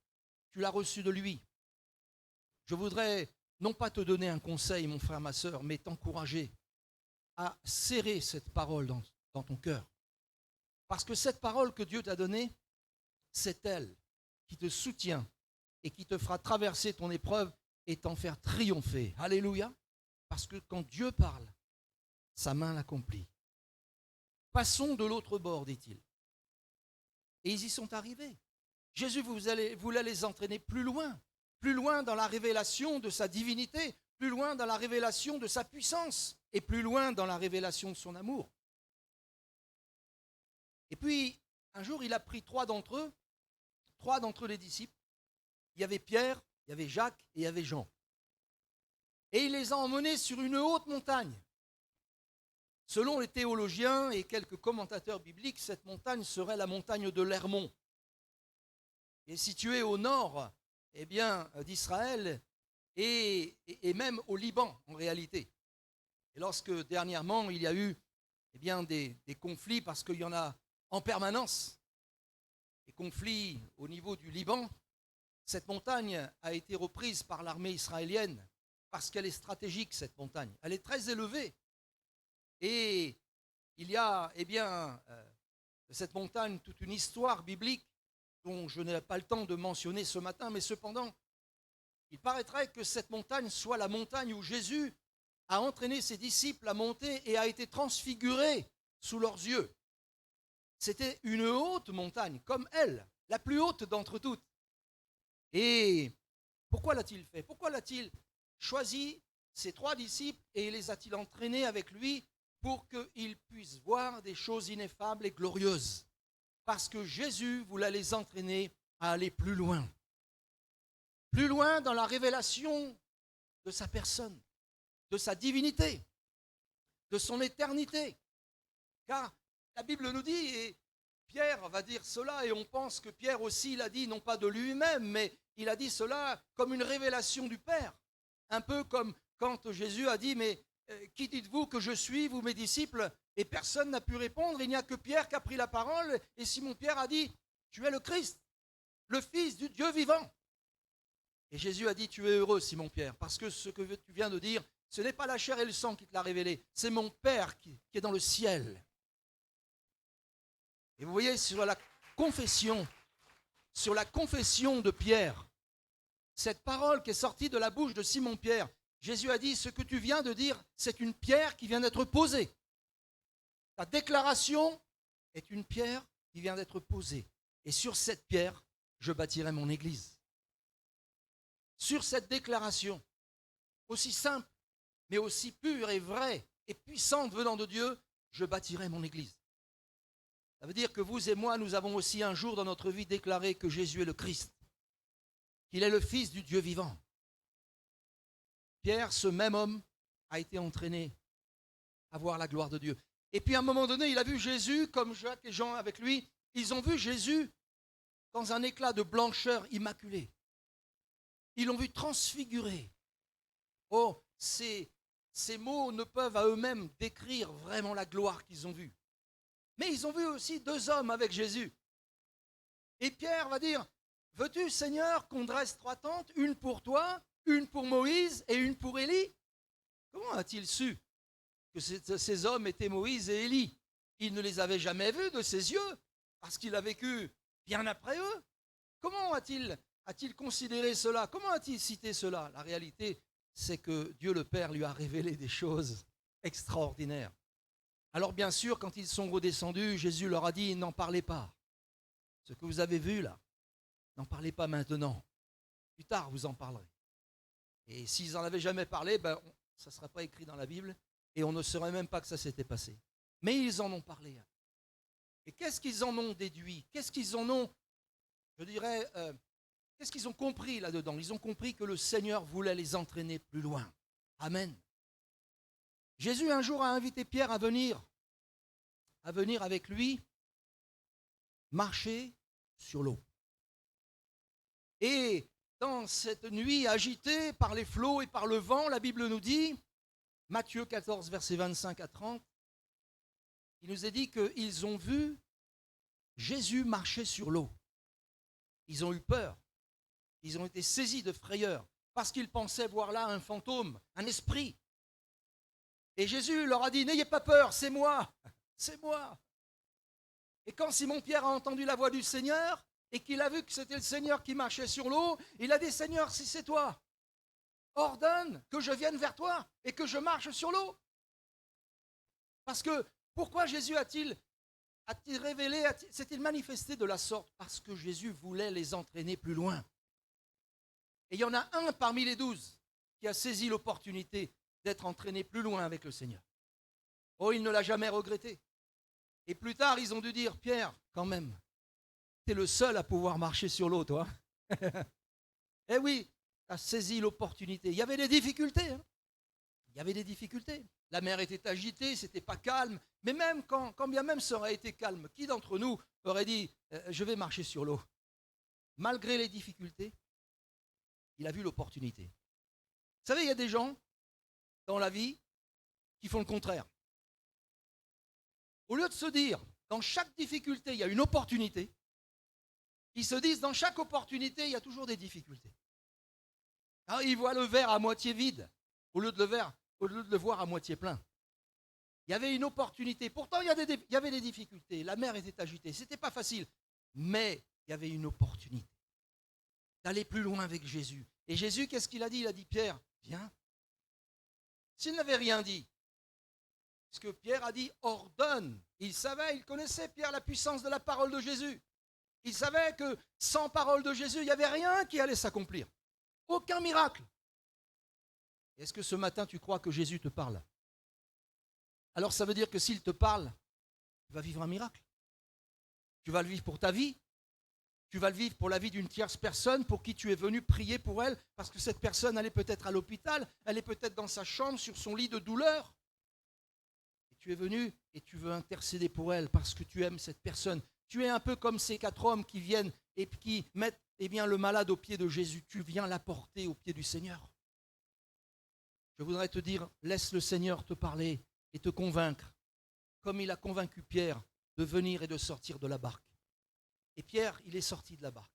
[SPEAKER 4] tu l'as reçue de lui. Je voudrais non pas te donner un conseil, mon frère, ma sœur, mais t'encourager à serrer cette parole dans ton cœur. Parce que cette parole que Dieu t'a donnée, c'est elle qui te soutient et qui te fera traverser ton épreuve et t'en faire triompher. Alléluia. Parce que quand Dieu parle, sa main l'accomplit. Passons de l'autre bord, dit-il. Et ils y sont arrivés. Jésus voulait les entraîner plus loin dans la révélation de sa divinité, plus loin dans la révélation de sa puissance, et plus loin dans la révélation de son amour. Et puis, un jour, il a pris trois d'entre eux les disciples. Il y avait Pierre, il y avait Jacques et il y avait Jean. Et il les a emmenés sur une haute montagne. Selon les théologiens et quelques commentateurs bibliques, cette montagne serait la montagne de l'Hermon. Et située au nord d'Israël et même au Liban en réalité. Et lorsque dernièrement il y a eu des conflits, parce qu'il y en a en permanence, des conflits au niveau du Liban, cette montagne a été reprise par l'armée israélienne parce qu'elle est stratégique, cette montagne. Elle est très élevée. Et il y a de cette montagne toute une histoire biblique dont je n'ai pas le temps de mentionner ce matin, mais cependant, il paraîtrait que cette montagne soit la montagne où Jésus a entraîné ses disciples à monter et a été transfiguré sous leurs yeux. C'était une haute montagne, comme elle, la plus haute d'entre toutes. Et pourquoi l'a-t-il fait? Pourquoi l'a-t-il choisi ces trois disciples et les a-t-il entraînés avec lui pour qu'ils puissent voir des choses ineffables et glorieuses? Parce que Jésus voulait les entraîner à aller plus loin dans la révélation de sa personne, de sa divinité, de son éternité. Car la Bible nous dit, et Pierre va dire cela, et on pense que Pierre aussi l'a dit, non pas de lui-même, mais il a dit cela comme une révélation du Père. Un peu comme quand Jésus a dit, mais qui dites-vous que je suis, vous mes disciples? Et personne n'a pu répondre, il n'y a que Pierre qui a pris la parole, et Simon-Pierre a dit, tu es le Christ, le Fils du Dieu vivant. Et Jésus a dit, tu es heureux, Simon-Pierre, parce que ce que tu viens de dire, ce n'est pas la chair et le sang qui te l'a révélé, c'est mon Père qui est dans le ciel. Et vous voyez, sur la confession de Pierre, cette parole qui est sortie de la bouche de Simon-Pierre, Jésus a dit, ce que tu viens de dire, c'est une pierre qui vient d'être posée. Ta déclaration est une pierre qui vient d'être posée. Et sur cette pierre, je bâtirai mon église. Sur cette déclaration, aussi simple, mais aussi pure et vraie et puissante venant de Dieu, je bâtirai mon église. Ça veut dire que vous et moi, nous avons aussi un jour dans notre vie déclaré que Jésus est le Christ, qu'il est le Fils du Dieu vivant. Pierre, ce même homme, a été entraîné à voir la gloire de Dieu. Et puis à un moment donné, il a vu Jésus, comme Jacques et Jean avec lui, ils ont vu Jésus dans un éclat de blancheur immaculée. Ils l'ont vu transfiguré. Oh, ces mots ne peuvent à eux-mêmes décrire vraiment la gloire qu'ils ont vue. Mais ils ont vu aussi deux hommes avec Jésus. Et Pierre va dire, veux-tu, Seigneur, qu'on dresse 3 tentes, une pour toi, une pour Moïse et une pour Élie? Comment a-t-il su que ces hommes étaient Moïse et Élie? Il ne les avait jamais vus de ses yeux, parce qu'il a vécu bien après eux. Comment a-t-il considéré cela? Comment a-t-il cité cela? La réalité, c'est que Dieu le Père lui a révélé des choses extraordinaires. Alors bien sûr, quand ils sont redescendus, Jésus leur a dit, n'en parlez pas. Ce que vous avez vu là, n'en parlez pas maintenant. Plus tard, vous en parlerez. Et s'ils n'en avaient jamais parlé, ça ne sera pas écrit dans la Bible et on ne saurait même pas que ça s'était passé. Mais ils en ont parlé. Et qu'est-ce qu'ils en ont déduit? Qu'est-ce qu'ils en ont, je dirais, qu'est-ce qu'ils ont compris là-dedans? Ils ont compris que le Seigneur voulait les entraîner plus loin. Amen. Jésus un jour a invité Pierre à venir avec lui marcher sur l'eau. Et dans cette nuit agitée par les flots et par le vent, la Bible nous dit, Matthieu 14, versets 25 à 30, il nous est dit qu'ils ont vu Jésus marcher sur l'eau. Ils ont eu peur. Ils ont été saisis de frayeur parce qu'ils pensaient voir là un fantôme, un esprit. Et Jésus leur a dit, n'ayez pas peur, c'est moi, c'est moi. Et quand Simon-Pierre a entendu la voix du Seigneur et qu'il a vu que c'était le Seigneur qui marchait sur l'eau, il a dit, Seigneur, si c'est toi, ordonne que je vienne vers toi et que je marche sur l'eau. Parce que, pourquoi Jésus a-t-il révélé, s'est-il manifesté de la sorte? Parce que Jésus voulait les entraîner plus loin. Et il y en a un parmi les 12 qui a saisi l'opportunité d'être entraîné plus loin avec le Seigneur. Oh, il ne l'a jamais regretté. Et plus tard, ils ont dû dire, Pierre, quand même, tu es le seul à pouvoir marcher sur l'eau, toi. Eh oui, tu as saisi l'opportunité. Il y avait des difficultés. Il y avait des difficultés. La mer était agitée, c'était pas calme. Mais même quand bien même ça aurait été calme, qui d'entre nous aurait dit, je vais marcher sur l'eau? Malgré les difficultés, il a vu l'opportunité. Vous savez, il y a des gens dans la vie qui font le contraire. Au lieu de se dire, dans chaque difficulté, il y a une opportunité, ils se disent, dans chaque opportunité, il y a toujours des difficultés. Alors, ils voient le verre à moitié vide, au lieu de le voir à moitié plein. Il y avait une opportunité. Pourtant, il y avait des difficultés. La mer était agitée. Ce n'était pas facile. Mais il y avait une opportunité d'aller plus loin avec Jésus. Et Jésus, qu'est-ce qu'il a dit? Il a dit, Pierre, viens. S'il n'avait rien dit, parce que Pierre a dit, ordonne. Il savait, il connaissait, Pierre, la puissance de la parole de Jésus. Il savait que sans parole de Jésus, il n'y avait rien qui allait s'accomplir. Aucun miracle. Est-ce que ce matin, tu crois que Jésus te parle? Alors ça veut dire que s'il te parle, tu vas vivre un miracle. Tu vas le vivre pour ta vie. Tu vas le vivre pour la vie d'une tierce personne pour qui tu es venu prier pour elle, parce que cette personne, elle est peut-être à l'hôpital, elle est peut-être dans sa chambre, sur son lit de douleur. Et tu es venu et tu veux intercéder pour elle parce que tu aimes cette personne. Tu es un peu comme ces 4 hommes qui viennent et qui mettent le malade au pied de Jésus. Tu viens l'apporter au pied du Seigneur. Je voudrais te dire, laisse le Seigneur te parler et te convaincre, comme il a convaincu Pierre de venir et de sortir de la barque. Et Pierre, il est sorti de la barque.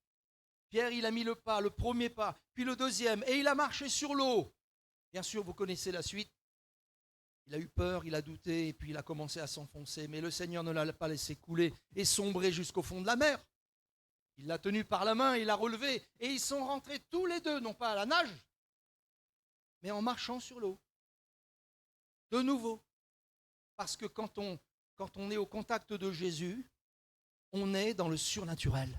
[SPEAKER 4] Pierre, il a mis le pas, le premier pas, puis le deuxième, et il a marché sur l'eau. Bien sûr, vous connaissez la suite. Il a eu peur, il a douté, et puis il a commencé à s'enfoncer. Mais le Seigneur ne l'a pas laissé couler et sombrer jusqu'au fond de la mer. Il l'a tenu par la main, il l'a relevé, et ils sont rentrés tous les deux, non pas à la nage, mais en marchant sur l'eau. De nouveau. Parce que quand on est au contact de Jésus, on est dans le surnaturel.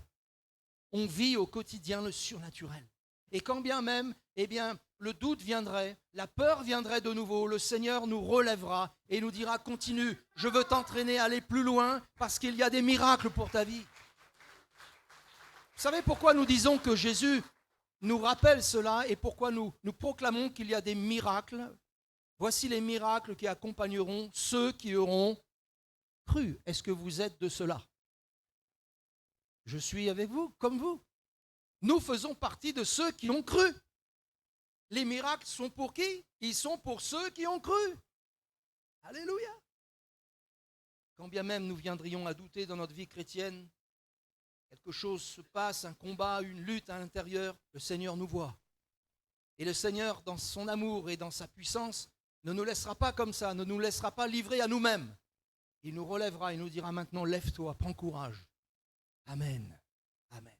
[SPEAKER 4] On vit au quotidien le surnaturel. Et quand bien même, le doute viendrait, la peur viendrait de nouveau, le Seigneur nous relèvera et nous dira, continue, je veux t'entraîner à aller plus loin parce qu'il y a des miracles pour ta vie. Vous savez pourquoi nous disons que Jésus nous rappelle cela et pourquoi nous proclamons qu'il y a des miracles? Voici les miracles qui accompagneront ceux qui auront cru. Est-ce que vous êtes de cela? Je suis avec vous, comme vous. Nous faisons partie de ceux qui ont cru. Les miracles sont pour qui? Ils sont pour ceux qui ont cru. Alléluia. Quand bien même nous viendrions à douter dans notre vie chrétienne, quelque chose se passe, un combat, une lutte à l'intérieur, le Seigneur nous voit. Et le Seigneur, dans son amour et dans sa puissance, ne nous laissera pas comme ça, ne nous laissera pas livrer à nous-mêmes. Il nous relèvera, il nous dira maintenant, lève-toi, prends courage. Amen. Amen.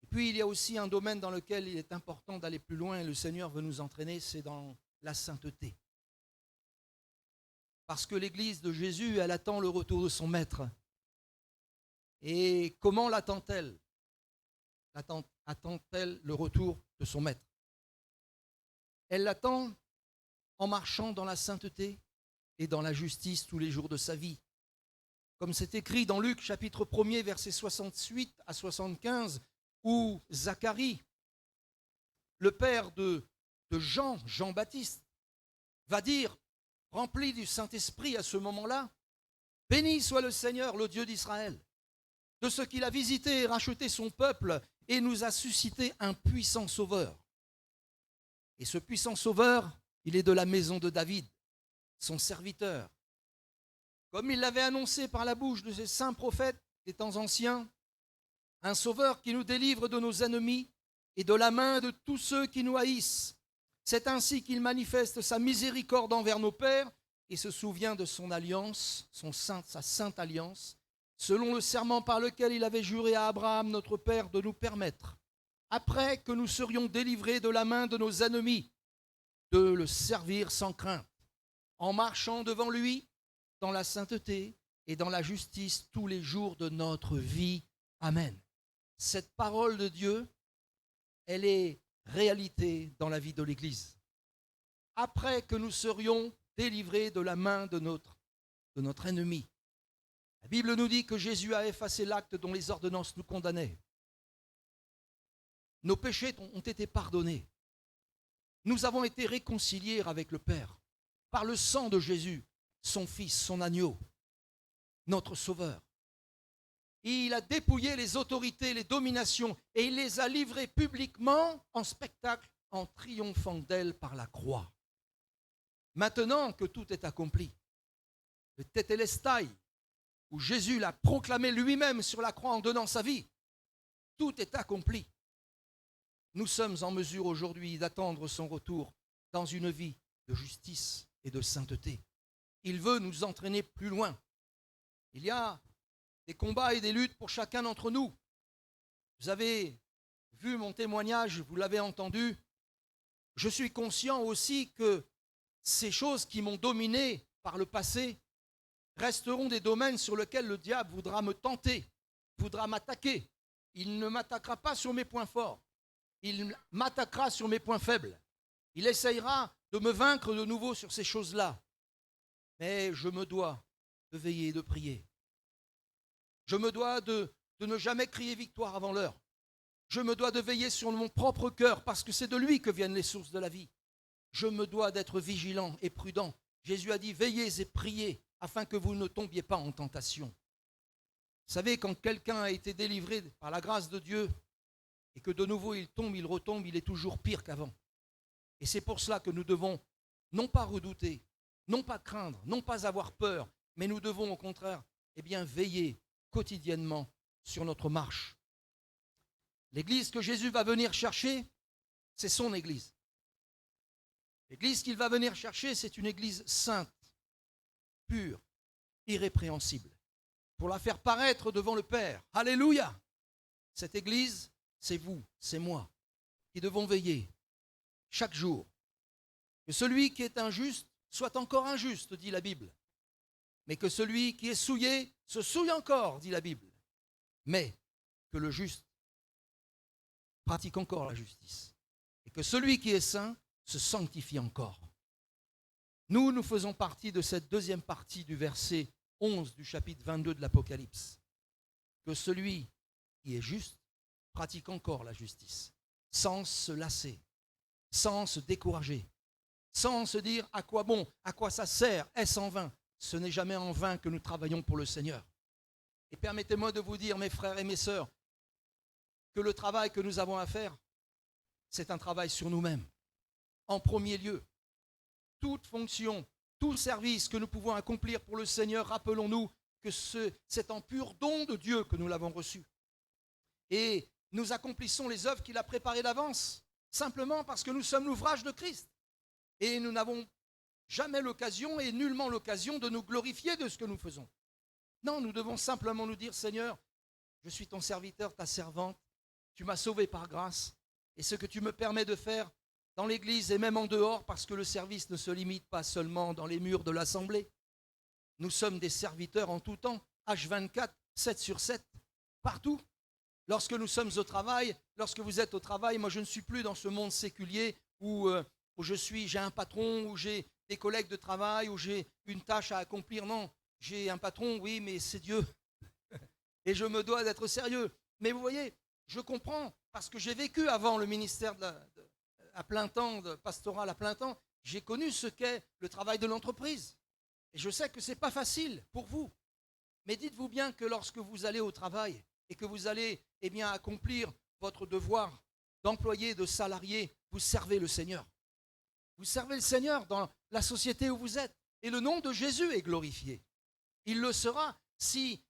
[SPEAKER 4] Et puis il y a aussi un domaine dans lequel il est important d'aller plus loin et le Seigneur veut nous entraîner, c'est dans la sainteté. Parce que l'Église de Jésus, elle attend le retour de son Maître. Et comment l'attend-elle? Attend-elle le retour de son Maître? Elle l'attend en marchant dans la sainteté et dans la justice tous les jours de sa vie. Comme c'est écrit dans Luc chapitre 1er, versets 68 à 75, où Zacharie, le père de Jean-Baptiste, va dire, rempli du Saint-Esprit à ce moment-là, « Béni soit le Seigneur, le Dieu d'Israël, de ce qu'il a visité et racheté son peuple et nous a suscité un puissant sauveur. Et ce puissant sauveur, il est de la maison de David, son serviteur. Comme il l'avait annoncé par la bouche de ses saints prophètes des temps anciens, un sauveur qui nous délivre de nos ennemis et de la main de tous ceux qui nous haïssent. C'est ainsi qu'il manifeste sa miséricorde envers nos pères et se souvient de son alliance, sa sainte alliance, selon le serment par lequel il avait juré à Abraham, notre père, de nous permettre, après que nous serions délivrés de la main de nos ennemis, de le servir sans crainte, en marchant devant lui dans la sainteté et dans la justice tous les jours de notre vie. Amen. Cette parole de Dieu, elle est réalité dans la vie de l'Église. Après que nous serions délivrés de la main de notre ennemi. La Bible nous dit que Jésus a effacé l'acte dont les ordonnances nous condamnaient. Nos péchés ont été pardonnés. Nous avons été réconciliés avec le Père par le sang de Jésus, son Fils, son agneau, notre Sauveur. Et il a dépouillé les autorités, les dominations, et il les a livrées publiquement en spectacle, en triomphant d'elles par la croix. Maintenant que tout est accompli, le Tétélestai, où Jésus l'a proclamé lui-même sur la croix en donnant sa vie, tout est accompli. Nous sommes en mesure aujourd'hui d'attendre son retour dans une vie de justice et de sainteté. Il veut nous entraîner plus loin. Il y a des combats et des luttes pour chacun d'entre nous. Vous avez vu mon témoignage, vous l'avez entendu. Je suis conscient aussi que ces choses qui m'ont dominé par le passé resteront des domaines sur lesquels le diable voudra me tenter, voudra m'attaquer. Il ne m'attaquera pas sur mes points forts. Il m'attaquera sur mes points faibles. Il essayera de me vaincre de nouveau sur ces choses-là. Mais je me dois de veiller et de prier. Je me dois de ne jamais crier victoire avant l'heure. Je me dois de veiller sur mon propre cœur parce que c'est de lui que viennent les sources de la vie. Je me dois d'être vigilant et prudent. Jésus a dit, veillez et priez afin que vous ne tombiez pas en tentation. Vous savez, quand quelqu'un a été délivré par la grâce de Dieu et que de nouveau il tombe, il retombe, il est toujours pire qu'avant. Et c'est pour cela que nous devons non pas redouter, non pas craindre, non pas avoir peur, mais nous devons au contraire veiller quotidiennement sur notre marche. L'église que Jésus va venir chercher, c'est son église. L'église qu'il va venir chercher, c'est une église sainte, pure, irrépréhensible, pour la faire paraître devant le Père. Alléluia! Cette église, c'est vous, c'est moi, qui devons veiller chaque jour. Que celui qui est injuste soit encore injuste, dit la Bible. Mais que celui qui est souillé se souille encore, dit la Bible. Mais que le juste pratique encore la justice. Et que celui qui est saint se sanctifie encore. Nous faisons partie de cette deuxième partie du verset 11 du chapitre 22 de l'Apocalypse. Que celui qui est juste pratique encore la justice, sans se lasser, sans se décourager, sans se dire à quoi bon, à quoi ça sert, est-ce en vain? Ce n'est jamais en vain que nous travaillons pour le Seigneur. Et permettez-moi de vous dire, mes frères et mes sœurs, que le travail que nous avons à faire, c'est un travail sur nous-mêmes. En premier lieu, toute fonction, tout service que nous pouvons accomplir pour le Seigneur, rappelons-nous que c'est en pur don de Dieu que nous l'avons reçu. Et nous accomplissons les œuvres qu'il a préparées d'avance, simplement parce que nous sommes l'ouvrage de Christ. Et nous n'avons jamais l'occasion et nullement l'occasion de nous glorifier de ce que nous faisons. Non, nous devons simplement nous dire, Seigneur, je suis ton serviteur, ta servante, tu m'as sauvé par grâce, et ce que tu me permets de faire dans l'église et même en dehors, parce que le service ne se limite pas seulement dans les murs de l'assemblée. Nous sommes des serviteurs en tout temps, H24, 7 sur 7, partout. Lorsque nous sommes au travail, lorsque vous êtes au travail, moi je ne suis plus dans ce monde séculier où j'ai un patron, où j'ai des collègues de travail, où j'ai une tâche à accomplir. Non, j'ai un patron, oui, mais c'est Dieu. Et je me dois d'être sérieux. Mais vous voyez, je comprends, parce que j'ai vécu avant le ministère à plein temps, de pastoral à plein temps, j'ai connu ce qu'est le travail de l'entreprise. Et je sais que ce n'est pas facile pour vous. Mais dites-vous bien que lorsque vous allez au travail et que vous allez accomplir votre devoir d'employé, de salarié, vous servez le Seigneur. Vous servez le Seigneur dans la société où vous êtes. Et le nom de Jésus est glorifié. Il le sera si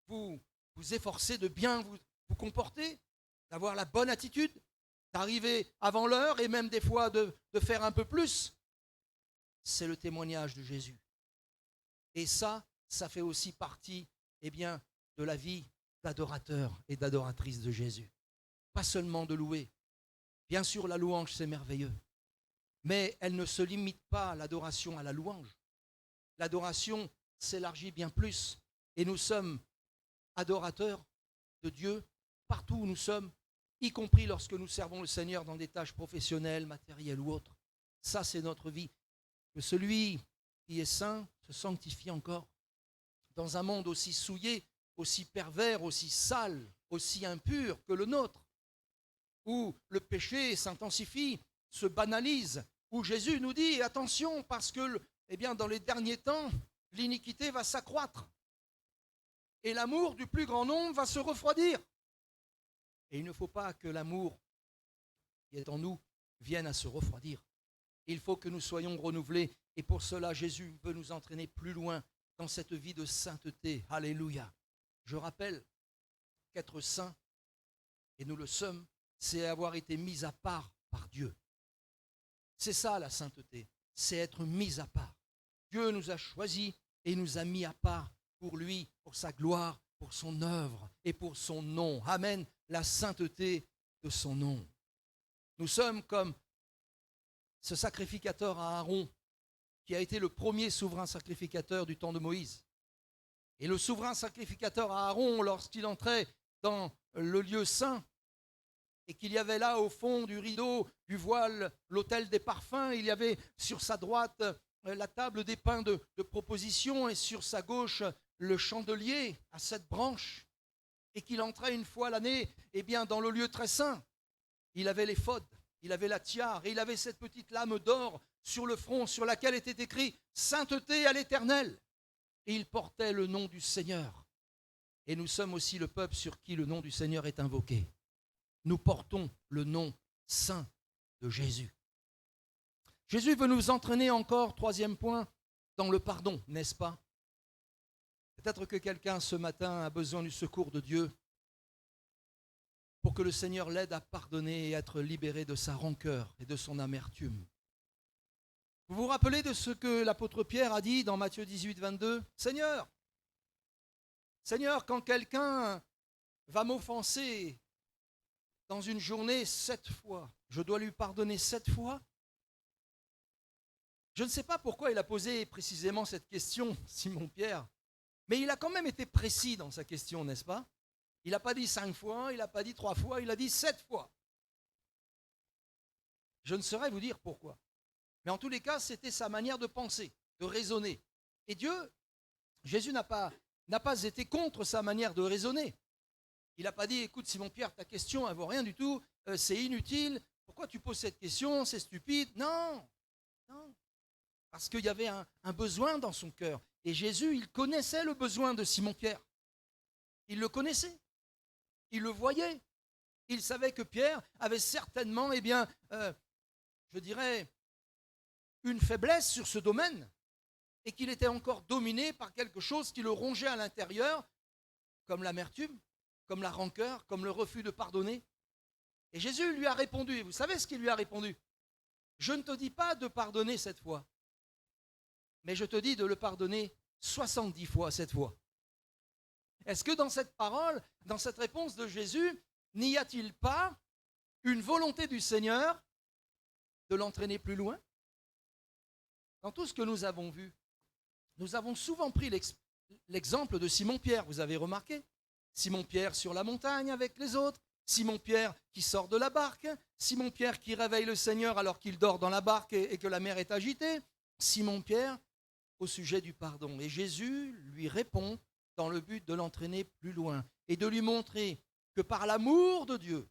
[SPEAKER 4] vous vous efforcez de bien vous comporter, d'avoir la bonne attitude, d'arriver avant l'heure et même des fois de faire un peu plus. C'est le témoignage de Jésus. Et ça fait aussi partie de la vie d'adorateur et d'adoratrice de Jésus. Pas seulement de louer. Bien sûr, la louange, c'est merveilleux. Mais elle ne se limite pas à l'adoration à la louange. L'adoration s'élargit bien plus. Et nous sommes adorateurs de Dieu partout où nous sommes, y compris lorsque nous servons le Seigneur dans des tâches professionnelles, matérielles ou autres. Ça, c'est notre vie. Que celui qui est saint se sanctifie encore. Dans un monde aussi souillé, aussi pervers, aussi sale, aussi impur que le nôtre, où le péché s'intensifie, se banalise, où Jésus nous dit, attention, parce que dans les derniers temps, l'iniquité va s'accroître. Et l'amour du plus grand nombre va se refroidir. Et il ne faut pas que l'amour qui est en nous vienne à se refroidir. Il faut que nous soyons renouvelés. Et pour cela, Jésus veut nous entraîner plus loin dans cette vie de sainteté. Alléluia. Je rappelle qu'être saint, et nous le sommes, c'est avoir été mis à part par Dieu. C'est ça la sainteté, c'est être mis à part. Dieu nous a choisis et nous a mis à part pour lui, pour sa gloire, pour son œuvre et pour son nom. Amen, la sainteté de son nom. Nous sommes comme ce sacrificateur à Aaron, qui a été le premier souverain sacrificateur du temps de Moïse. Et le souverain sacrificateur à Aaron, lorsqu'il entrait dans le lieu saint, et qu'il y avait là au fond du rideau, du voile, l'autel des parfums, il y avait sur sa droite la table des pains de proposition et sur sa gauche le chandelier à 7 branches, et qu'il entrait une fois l'année dans le lieu très saint. Il avait l'éphod, il avait la tiare, et il avait cette petite lame d'or sur le front sur laquelle était écrit « Sainteté à l'Éternel ». Et il portait le nom du Seigneur. Et nous sommes aussi le peuple sur qui le nom du Seigneur est invoqué. Nous portons le nom saint de Jésus. Jésus veut nous entraîner encore, 3e point, dans le pardon, n'est-ce pas? Peut-être que quelqu'un ce matin a besoin du secours de Dieu pour que le Seigneur l'aide à pardonner et à être libéré de sa rancœur et de son amertume. Vous vous rappelez de ce que l'apôtre Pierre a dit dans Matthieu 18, 22 ? Seigneur, quand quelqu'un va m'offenser dans une journée 7 fois, je dois lui pardonner 7 fois ? Je ne sais pas pourquoi il a posé précisément cette question, Simon-Pierre, mais il a quand même été précis dans sa question, n'est-ce pas ? Il n'a pas dit 5 fois, il n'a pas dit 3 fois, il a dit 7 fois. Je ne saurais vous dire pourquoi. Mais en tous les cas, c'était sa manière de penser, de raisonner. Et Jésus n'a pas été contre sa manière de raisonner. Il n'a pas dit, écoute Simon-Pierre, ta question, elle ne vaut rien du tout, c'est inutile, pourquoi tu poses cette question, c'est stupide. Non. Parce qu'il y avait un besoin dans son cœur. Et Jésus, il connaissait le besoin de Simon-Pierre. Il le connaissait. Il le voyait. Il savait que Pierre avait certainement, je dirais, une faiblesse sur ce domaine et qu'il était encore dominé par quelque chose qui le rongeait à l'intérieur, comme l'amertume, comme la rancœur, comme le refus de pardonner. Et Jésus lui a répondu, et vous savez ce qu'il lui a répondu ? Je ne te dis pas de pardonner 7 fois, mais je te dis de le pardonner 70 fois 7 fois. Est-ce que dans cette parole, dans cette réponse de Jésus, n'y a-t-il pas une volonté du Seigneur de l'entraîner plus loin ? Dans tout ce que nous avons vu, nous avons souvent pris l'exemple de Simon-Pierre, vous avez remarqué ? Simon-Pierre sur la montagne avec les autres, Simon-Pierre qui sort de la barque, Simon-Pierre qui réveille le Seigneur alors qu'il dort dans la barque et que la mer est agitée, Simon-Pierre au sujet du pardon. Et Jésus lui répond dans le but de l'entraîner plus loin et de lui montrer que par l'amour de Dieu,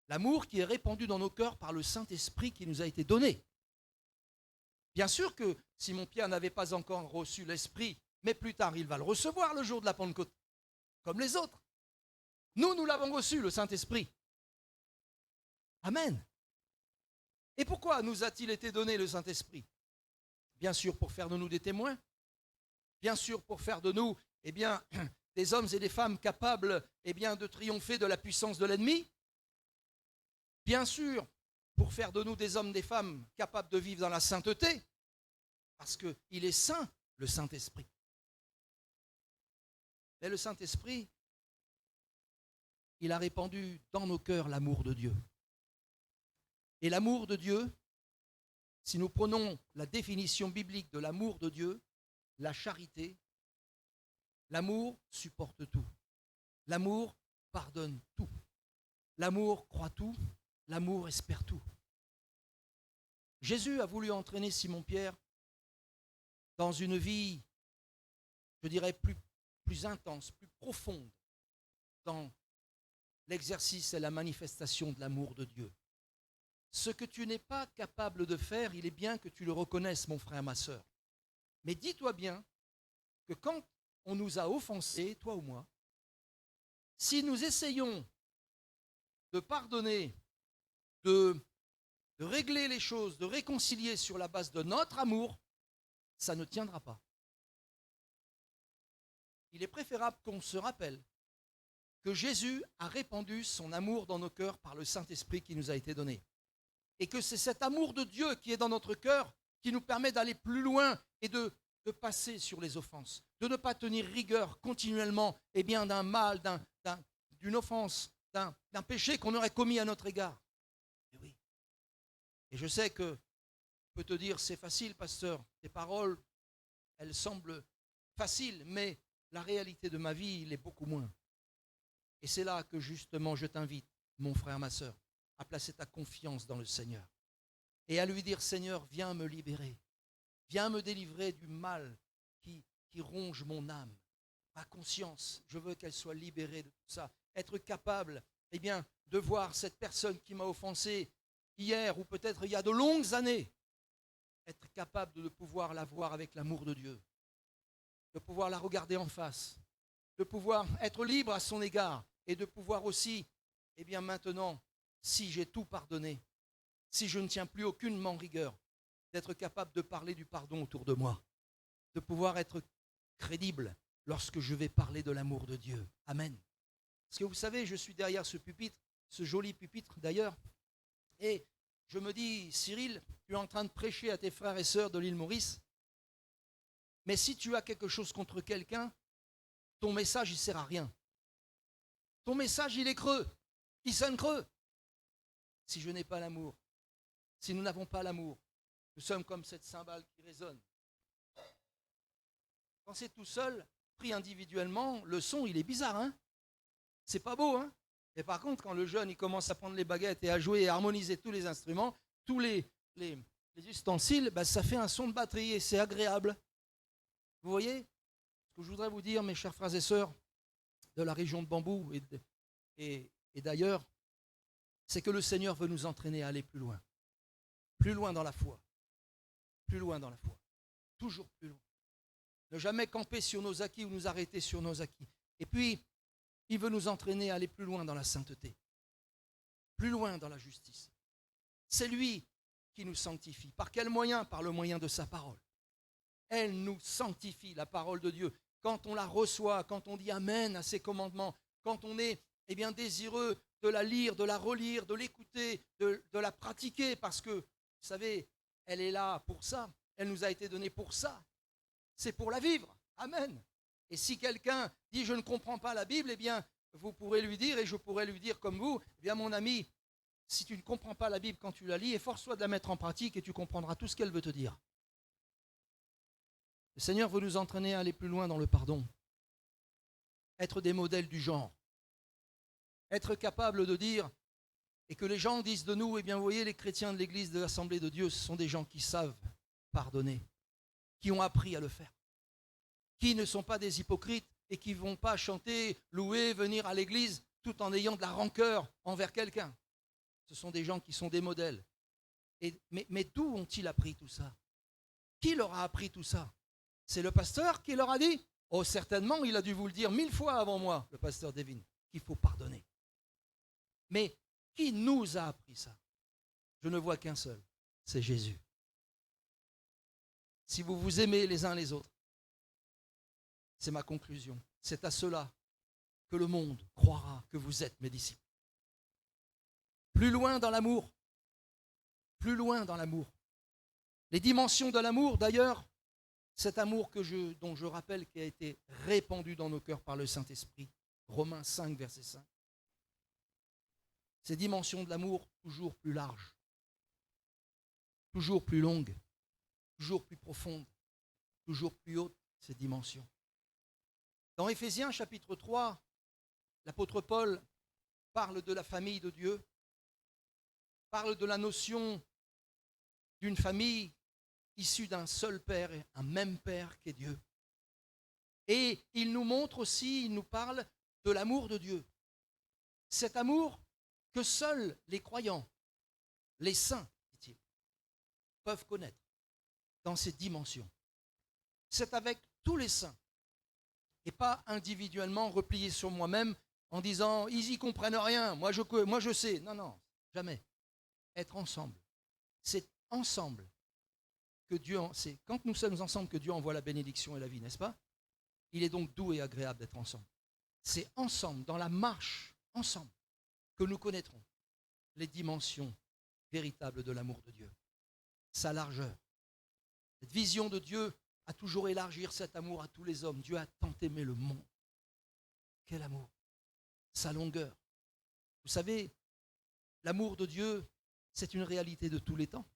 [SPEAKER 4] l'amour qui est répandu dans nos cœurs par le Saint-Esprit qui nous a été donné. Bien sûr que Simon-Pierre n'avait pas encore reçu l'Esprit, mais plus tard, il va le recevoir le jour de la Pentecôte, comme les autres. Nous l'avons reçu, le Saint-Esprit. Amen. Et pourquoi nous a-t-il été donné le Saint-Esprit ? Bien sûr, pour faire de nous des témoins. Bien sûr, pour faire de nous, des hommes et des femmes capables, de triompher de la puissance de l'ennemi. Bien sûr, pour faire de nous des hommes, des femmes capables de vivre dans la sainteté, parce qu'il est saint, le Saint-Esprit. Mais le Saint-Esprit, il a répandu dans nos cœurs l'amour de Dieu. Et l'amour de Dieu, si nous prenons la définition biblique de l'amour de Dieu, la charité, l'amour supporte tout. L'amour pardonne tout. L'amour croit tout. L'amour espère tout. Jésus a voulu entraîner Simon-Pierre dans une vie, je dirais, plus intense, plus profonde, dans l'exercice et la manifestation de l'amour de Dieu. Ce que tu n'es pas capable de faire, il est bien que tu le reconnaisses, mon frère, ma sœur. Mais dis-toi bien que quand on nous a offensés, toi ou moi, si nous essayons de pardonner, de régler les choses, de réconcilier sur la base de notre amour, ça ne tiendra pas. Il est préférable qu'on se rappelle que Jésus a répandu son amour dans nos cœurs par le Saint-Esprit qui nous a été donné. Et que c'est cet amour de Dieu qui est dans notre cœur qui nous permet d'aller plus loin et de passer sur les offenses, de ne pas tenir rigueur continuellement d'un mal, d'une offense, d'un péché qu'on aurait commis à notre égard. Et oui. Et je sais que je peux te dire, c'est facile, pasteur, tes paroles, elles semblent faciles, mais la réalité de ma vie, il est beaucoup moins. Et c'est là que justement je t'invite, mon frère, ma sœur, à placer ta confiance dans le Seigneur et à lui dire, Seigneur, viens me libérer, viens me délivrer du mal qui ronge mon âme, ma conscience, je veux qu'elle soit libérée de tout ça, être capable, de voir cette personne qui m'a offensé hier ou peut-être il y a de longues années, être capable de pouvoir la voir avec l'amour de Dieu, de pouvoir la regarder en face, de pouvoir être libre à son égard et de pouvoir aussi, maintenant, si j'ai tout pardonné, si je ne tiens plus aucunement rigueur, d'être capable de parler du pardon autour de moi, de pouvoir être crédible lorsque je vais parler de l'amour de Dieu. Amen. Parce que vous savez, je suis derrière ce pupitre, ce joli pupitre d'ailleurs, et je me dis, Cyril, tu es en train de prêcher à tes frères et sœurs de l'île Maurice, mais si tu as quelque chose contre quelqu'un, ton message, il ne sert à rien. Ton message, il est creux, il sonne creux. Si je n'ai pas l'amour, si nous n'avons pas l'amour, nous sommes comme cette cymbale qui résonne. Quand c'est tout seul, pris individuellement, le son, il est bizarre, hein? C'est pas beau, hein? Et par contre, quand le jeune, il commence à prendre les baguettes et à jouer et à harmoniser tous les instruments, tous les ustensiles, ben, ça fait un son de batterie et c'est agréable. Vous voyez? Ce que je voudrais vous dire, mes chers frères et sœurs de la région de Bambou et d'ailleurs, c'est que le Seigneur veut nous entraîner à aller plus loin dans la foi, plus loin dans la foi, toujours plus loin. Ne jamais camper sur nos acquis ou nous arrêter sur nos acquis. Et puis, il veut nous entraîner à aller plus loin dans la sainteté, plus loin dans la justice. C'est lui qui nous sanctifie. Par quel moyen? Par le moyen de sa parole. Elle nous sanctifie, la parole de Dieu. Quand on la reçoit, quand on dit Amen à ses commandements, quand on est bien désireux de la lire, de la relire, de l'écouter, de la pratiquer, parce que, vous savez, elle est là pour ça. Elle nous a été donnée pour ça. C'est pour la vivre. Amen. Et si quelqu'un dit je ne comprends pas la Bible, eh bien, vous pourrez lui dire, et je pourrais lui dire comme vous, eh bien, mon ami, si tu ne comprends pas la Bible quand tu la lis, efforce-toi de la mettre en pratique et tu comprendras tout ce qu'elle veut te dire. Le Seigneur veut nous entraîner à aller plus loin dans le pardon. Être des modèles du genre. Être capable de dire, et que les gens disent de nous, eh bien, vous voyez, les chrétiens de l'Église de l'Assemblée de Dieu, ce sont des gens qui savent pardonner, qui ont appris à le faire, qui ne sont pas des hypocrites et qui ne vont pas chanter, louer, venir à l'église tout en ayant de la rancœur envers quelqu'un. Ce sont des gens qui sont des modèles. Mais d'où ont-ils appris tout ça? Qui leur a appris tout ça? C'est le pasteur qui leur a dit? Oh, certainement, il a dû vous le dire 1000 fois avant moi, le pasteur Devin, qu'il faut pardonner. Mais qui nous a appris ça? Je ne vois qu'un seul, c'est Jésus. Si vous vous aimez les uns les autres, c'est ma conclusion. C'est à cela que le monde croira que vous êtes mes disciples. Plus loin dans l'amour. Plus loin dans l'amour. Les dimensions de l'amour, d'ailleurs, cet amour dont je rappelle qui a été répandu dans nos cœurs par le Saint-Esprit. Romains 5, verset 5. Ces dimensions de l'amour toujours plus larges, toujours plus longues, toujours plus profondes, toujours plus hautes, ces dimensions. Dans Éphésiens chapitre 3, l'apôtre Paul parle de la famille de Dieu, parle de la notion d'une famille issue d'un seul Père et un même Père qu'est Dieu. Et il nous montre aussi, il nous parle de l'amour de Dieu. Cet amour que seuls les croyants, les saints, dit-il, peuvent connaître dans ces dimensions. C'est avec tous les saints et pas individuellement replié sur moi-même en disant ils y comprennent rien, moi je sais. Non, jamais. Être ensemble. C'est ensemble que Dieu, c'est quand nous sommes ensemble que Dieu envoie la bénédiction et la vie, n'est-ce pas? Il est donc doux et agréable d'être ensemble. C'est ensemble, dans la marche, ensemble, que nous connaîtrons les dimensions véritables de l'amour de Dieu. Sa largeur. Cette vision de Dieu a toujours élargir cet amour à tous les hommes. Dieu a tant aimé le monde. Quel amour! Sa longueur. Vous savez, l'amour de Dieu, c'est une réalité de tous les temps.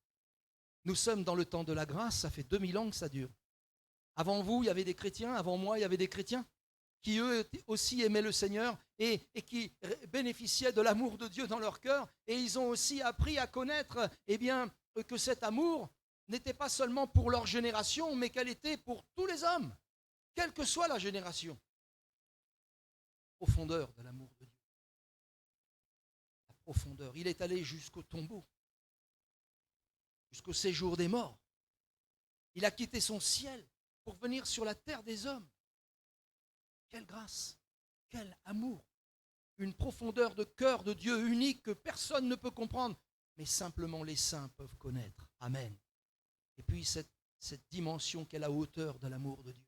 [SPEAKER 4] Nous sommes dans le temps de la grâce, ça fait 2000 ans que ça dure. Avant vous, il y avait des chrétiens, avant moi, il y avait des chrétiens qui eux aussi aimaient le Seigneur et qui bénéficiaient de l'amour de Dieu dans leur cœur. Et ils ont aussi appris à connaître que cet amour n'était pas seulement pour leur génération, mais qu'elle était pour tous les hommes, quelle que soit la génération. Profondeur de l'amour de Dieu. La profondeur. Il est allé jusqu'au tombeau, jusqu'au séjour des morts. Il a quitté son ciel pour venir sur la terre des hommes. Quelle grâce, quel amour, une profondeur de cœur de Dieu unique que personne ne peut comprendre, mais simplement les saints peuvent connaître. Amen. Et puis cette dimension qu'est la hauteur de l'amour de Dieu.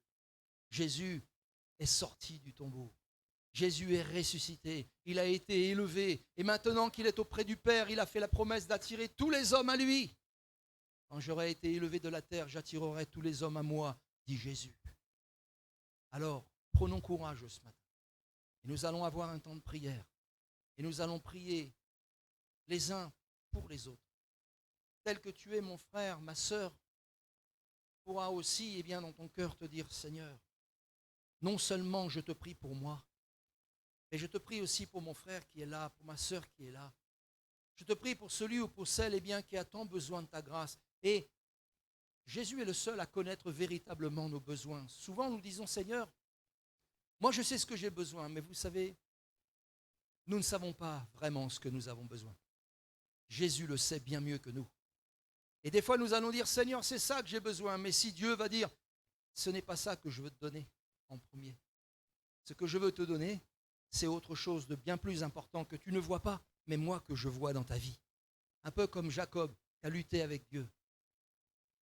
[SPEAKER 4] Jésus est sorti du tombeau. Jésus est ressuscité, il a été élevé, et maintenant qu'il est auprès du Père, il a fait la promesse d'attirer tous les hommes à lui. Quand j'aurai été élevé de la terre, j'attirerai tous les hommes à moi, dit Jésus. Alors, prenons courage ce matin. Et nous allons avoir un temps de prière. Et nous allons prier les uns pour les autres. Tel que tu es, mon frère, ma sœur, pourra aussi, dans ton cœur, te dire, Seigneur, non seulement je te prie pour moi, mais je te prie aussi pour mon frère qui est là, pour ma sœur qui est là. Je te prie pour celui ou pour celle qui a tant besoin de ta grâce. Et Jésus est le seul à connaître véritablement nos besoins. Souvent, nous disons, Seigneur, moi je sais ce que j'ai besoin, mais vous savez, nous ne savons pas vraiment ce que nous avons besoin. Jésus le sait bien mieux que nous. Et des fois, nous allons dire, Seigneur, c'est ça que j'ai besoin. Mais si Dieu va dire, ce n'est pas ça que je veux te donner en premier. Ce que je veux te donner, c'est autre chose de bien plus important que tu ne vois pas, mais moi que je vois dans ta vie. Un peu comme Jacob qui a lutté avec Dieu.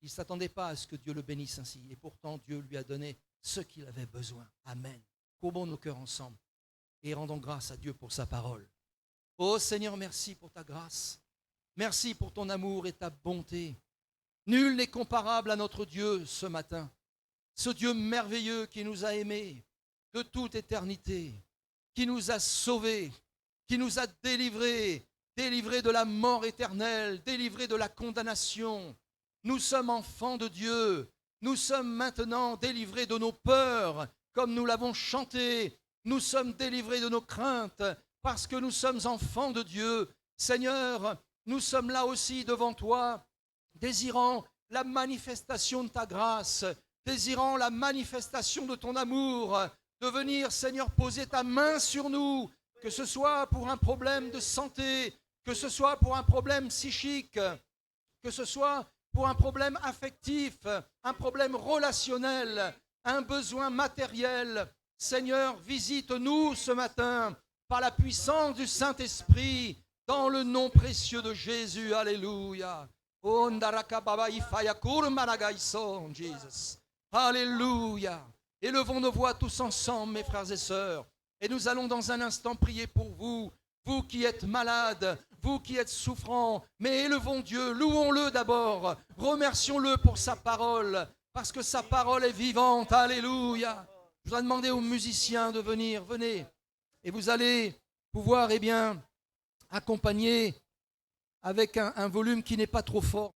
[SPEAKER 4] Il ne s'attendait pas à ce que Dieu le bénisse ainsi. Et pourtant, Dieu lui a donné ce qu'il avait besoin. Amen. Courbons nos cœurs ensemble et rendons grâce à Dieu pour sa parole. Oh Seigneur, merci pour ta grâce. Merci pour ton amour et ta bonté. Nul n'est comparable à notre Dieu ce matin. Ce Dieu merveilleux qui nous a aimés de toute éternité, qui nous a sauvés, qui nous a délivrés de la mort éternelle, délivrés de la condamnation. Nous sommes enfants de Dieu. Nous sommes maintenant délivrés de nos peurs, comme nous l'avons chanté. Nous sommes délivrés de nos craintes, parce que nous sommes enfants de Dieu. Seigneur, nous sommes là aussi devant toi, désirant la manifestation de ta grâce, désirant la manifestation de ton amour, de venir, Seigneur, poser ta main sur nous, que ce soit pour un problème de santé, que ce soit pour un problème psychique, que ce soit pour un problème affectif, un problème relationnel, un besoin matériel. Seigneur, visite-nous ce matin par la puissance du Saint-Esprit, dans le nom précieux de Jésus. Alléluia. Jesus. Alléluia. Élevons nos voix tous ensemble, mes frères et sœurs. Et nous allons dans un instant prier pour vous, vous qui êtes malades, vous qui êtes souffrants. Mais élevons Dieu, louons-le d'abord. Remercions-le pour sa parole, parce que sa parole est vivante. Alléluia. Je voudrais demander aux musiciens de venir. Venez. Et vous allez pouvoir, accompagner avec un volume qui n'est pas trop fort.